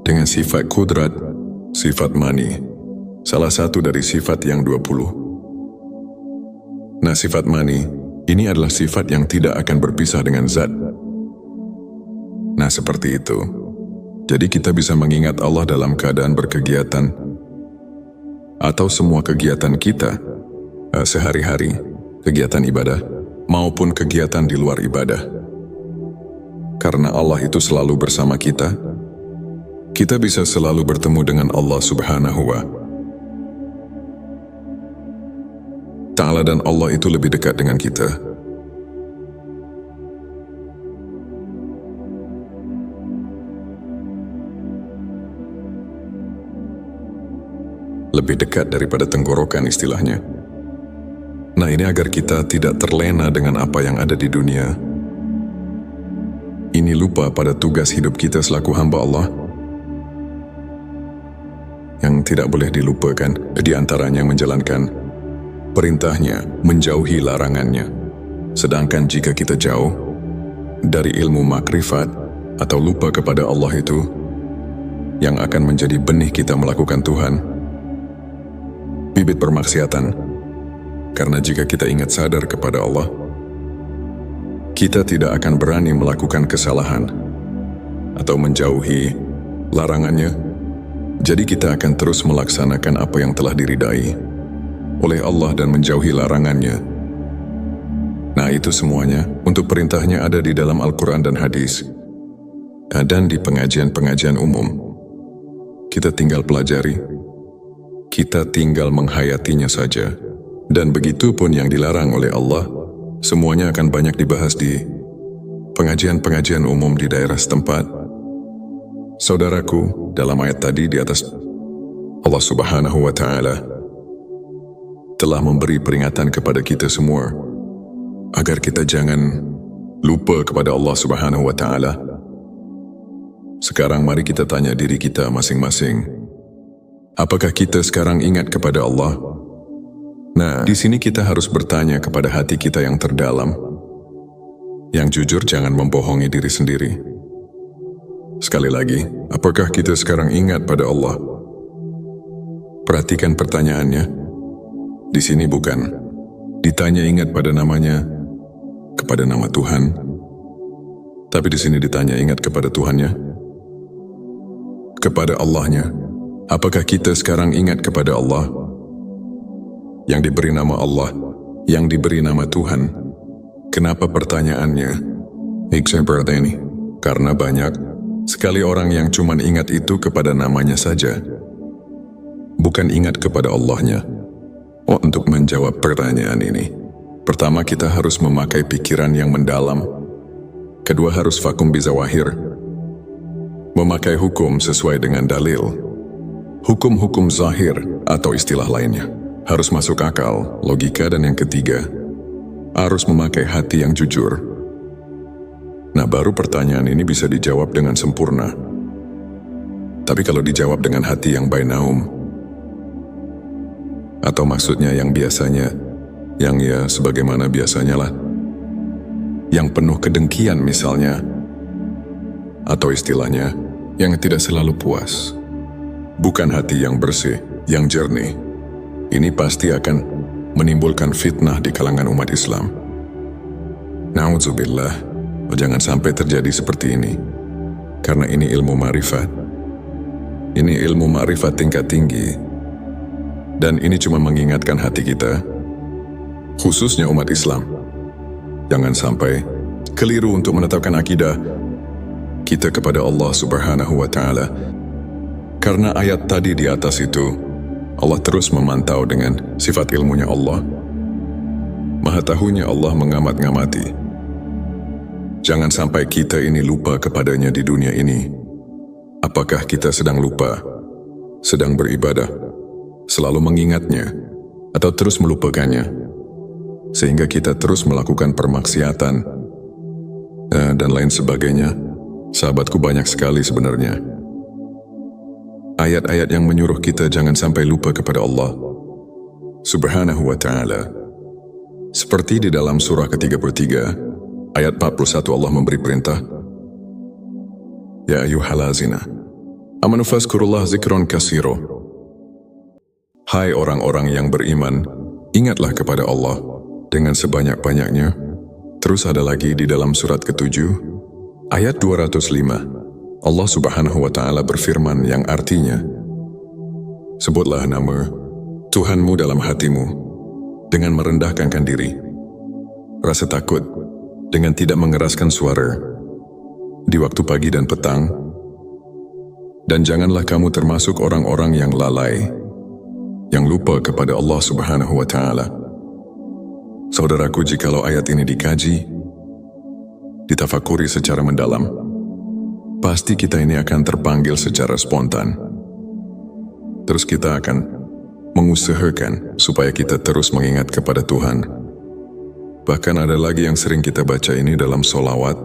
dengan sifat kudrat, sifat mani, salah satu dari sifat yang 20. Nah sifat mani, ini adalah sifat yang tidak akan berpisah dengan zat. Nah seperti itu. Jadi kita bisa mengingat Allah dalam keadaan berkegiatan, atau semua kegiatan kita, sehari-hari, kegiatan ibadah, maupun kegiatan di luar ibadah. Karena Allah itu selalu bersama kita bisa selalu bertemu dengan Allah Subhanahu wa Ta'ala, dan Allah itu lebih dekat dengan kita. Lebih dekat daripada tenggorokan istilahnya. Nah ini agar kita tidak terlena dengan apa yang ada di dunia. Ini lupa pada tugas hidup kita selaku hamba Allah, yang tidak boleh dilupakan, di antaranya menjalankan perintahnya, menjauhi larangannya. Sedangkan jika kita jauh dari ilmu makrifat atau lupa kepada Allah itu, yang akan menjadi benih kita melakukan Tuhan, bibit permaksiatan. Karena jika kita ingat sadar kepada Allah, kita tidak akan berani melakukan kesalahan atau menjauhi larangannya. Jadi kita akan terus melaksanakan apa yang telah diridai oleh Allah dan menjauhi larangannya. Nah itu semuanya untuk perintahnya ada di dalam Al-Quran dan hadis, dan di pengajian-pengajian umum. Kita tinggal pelajari, kita tinggal menghayatinya saja. Dan begitu pun yang dilarang oleh Allah, semuanya akan banyak dibahas di pengajian-pengajian umum di daerah setempat. Saudaraku, dalam ayat tadi di atas, Allah Subhanahu wa Ta'ala telah memberi peringatan kepada kita semua agar kita jangan lupa kepada Allah Subhanahu wa Ta'ala. Sekarang mari kita tanya diri kita masing-masing, apakah kita sekarang ingat kepada Allah? Nah, di sini kita harus bertanya kepada hati kita yang terdalam. Yang jujur, jangan membohongi diri sendiri. Sekali lagi, apakah kita sekarang ingat pada Allah? Perhatikan pertanyaannya. Di sini bukan ditanya ingat pada namanya, kepada nama Tuhan. Tapi di sini ditanya ingat kepada Tuhannya, kepada Allahnya. Apakah kita sekarang ingat kepada Allah? Yang diberi nama Allah, yang diberi nama Tuhan. Kenapa pertanyaannya seperti ini? Karena banyak sekali orang yang cuma ingat itu kepada namanya saja, bukan ingat kepada Allahnya. Untuk menjawab pertanyaan ini, pertama kita harus memakai pikiran yang mendalam. Kedua harus vakum bizawahir, memakai hukum sesuai dengan dalil. Hukum-hukum zahir atau istilah lainnya harus masuk akal, logika, dan yang ketiga, harus memakai hati yang jujur. Nah, baru pertanyaan ini bisa dijawab dengan sempurna. Tapi kalau dijawab dengan hati yang bainaum, atau maksudnya yang biasanya, yang ya sebagaimana biasanya lah, yang penuh kedengkian misalnya, atau istilahnya, yang tidak selalu puas. Bukan hati yang bersih, yang jernih. Ini pasti akan menimbulkan fitnah di kalangan umat Islam. Na'udzubillah, jangan sampai terjadi seperti ini. Karena ini ilmu ma'rifat. Ini ilmu ma'rifat tingkat tinggi. Dan ini cuma mengingatkan hati kita, khususnya umat Islam. Jangan sampai keliru untuk menetapkan akidah kita kepada Allah Subhanahu wa Ta'ala. Karena ayat tadi di atas itu, Allah terus memantau dengan sifat ilmunya Allah. Maha tahunya Allah mengamat-ngamati. Jangan sampai kita ini lupa kepadanya di dunia ini. Apakah kita sedang lupa, sedang beribadah, selalu mengingatnya, atau terus melupakannya, sehingga kita terus melakukan permaksiatan, dan lain sebagainya. Sahabatku, banyak sekali sebenarnya ayat-ayat yang menyuruh kita jangan sampai lupa kepada Allah Subhanahu wa Ta'ala. Seperti di dalam surah ke-33, ayat 41 Allah memberi perintah, Ya ayyuhallazina amanu fazkurullah zikron katsiro. Hai orang-orang yang beriman, ingatlah kepada Allah dengan sebanyak-banyaknya. Terus ada lagi di dalam surat ke-7, ayat 205, Allah Subhanahu wa Ta'ala berfirman yang artinya, sebutlah nama Tuhanmu dalam hatimu dengan merendahkan diri, rasa takut dengan tidak mengeraskan suara di waktu pagi dan petang, dan janganlah kamu termasuk orang-orang yang lalai, yang lupa kepada Allah Subhanahu wa Ta'ala. Saudaraku, jikalau ayat ini dikaji, ditafakuri secara mendalam, pasti kita ini akan terpanggil secara spontan. Terus kita akan mengusahakan supaya kita terus mengingat kepada Tuhan. Bahkan ada lagi yang sering kita baca ini dalam solawat,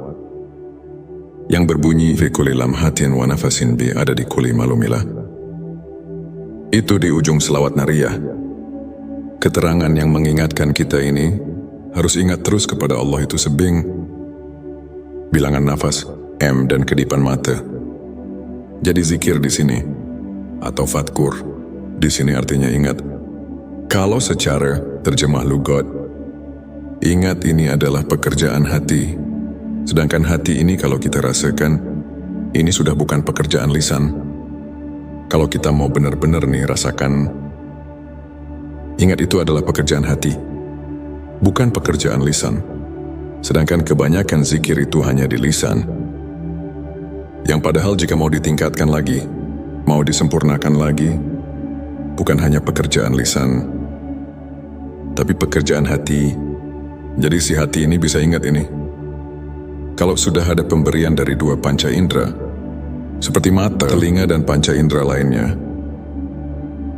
yang berbunyi fi kulli lamhatin wa nafasin bi ada di kulli malumilah. Itu di ujung selawat nariyah. Keterangan yang mengingatkan kita ini harus ingat terus kepada Allah itu sebing bilangan nafas, M, dan kedipan mata. Jadi zikir di sini atau fatkur di sini artinya ingat. Kalau secara terjemah lugat, ingat ini adalah pekerjaan hati. Sedangkan hati ini kalau kita rasakan, ini sudah bukan pekerjaan lisan. Kalau kita mau benar-benar nih rasakan, ingat itu adalah pekerjaan hati, bukan pekerjaan lisan. Sedangkan kebanyakan zikir itu hanya di lisan. Yang padahal jika mau ditingkatkan lagi, mau disempurnakan lagi, bukan hanya pekerjaan lisan, tapi pekerjaan hati. Jadi si hati ini bisa ingat ini. Kalau sudah ada pemberian dari dua panca indera, seperti mata, telinga, dan panca indera lainnya,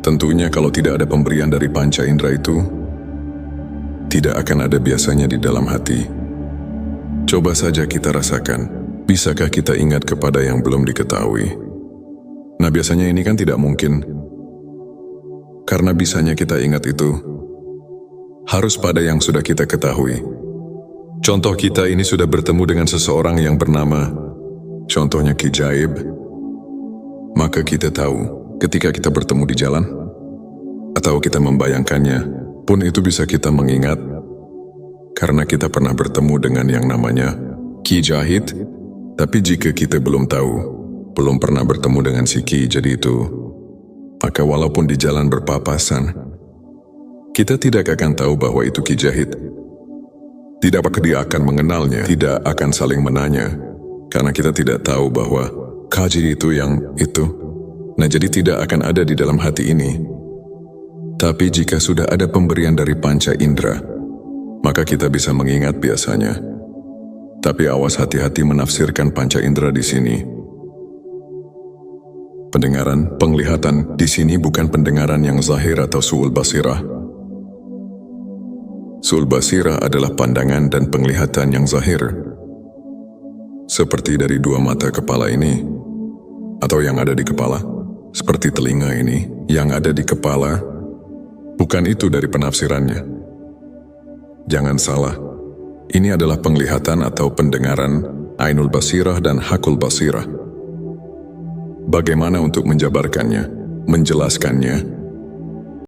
tentunya kalau tidak ada pemberian dari panca indera itu, tidak akan ada biasanya di dalam hati. Coba saja kita rasakan, bisakah kita ingat kepada yang belum diketahui? Nah, biasanya ini kan tidak mungkin. Karena bisanya kita ingat itu harus pada yang sudah kita ketahui. Contoh, kita ini sudah bertemu dengan seseorang yang bernama, contohnya Ki Jaib. Maka kita tahu ketika kita bertemu di jalan, atau kita membayangkannya, pun itu bisa kita mengingat, karena kita pernah bertemu dengan yang namanya Ki Jahid. Tapi jika kita belum tahu, belum pernah bertemu dengan si Ki jadi itu, maka walaupun di jalan berpapasan, kita tidak akan tahu bahwa itu Ki Jahid. Tidak dia akan mengenalnya, tidak akan saling menanya, karena kita tidak tahu bahwa Kaji itu yang itu. Nah, jadi tidak akan ada di dalam hati ini. Tapi jika sudah ada pemberian dari panca indera, maka kita bisa mengingat biasanya. Tapi awas, hati-hati menafsirkan panca indera di sini. Pendengaran, penglihatan di sini bukan pendengaran yang zahir atau su'ul basirah. Su'ul basirah adalah pandangan dan penglihatan yang zahir. seperti dari dua mata kepala ini, atau yang ada di kepala, seperti telinga ini, yang ada di kepala, bukan itu dari penafsirannya. Jangan salah, ini adalah penglihatan atau pendengaran Ainul Basirah dan Hakul Basirah. Bagaimana untuk menjabarkannya, menjelaskannya,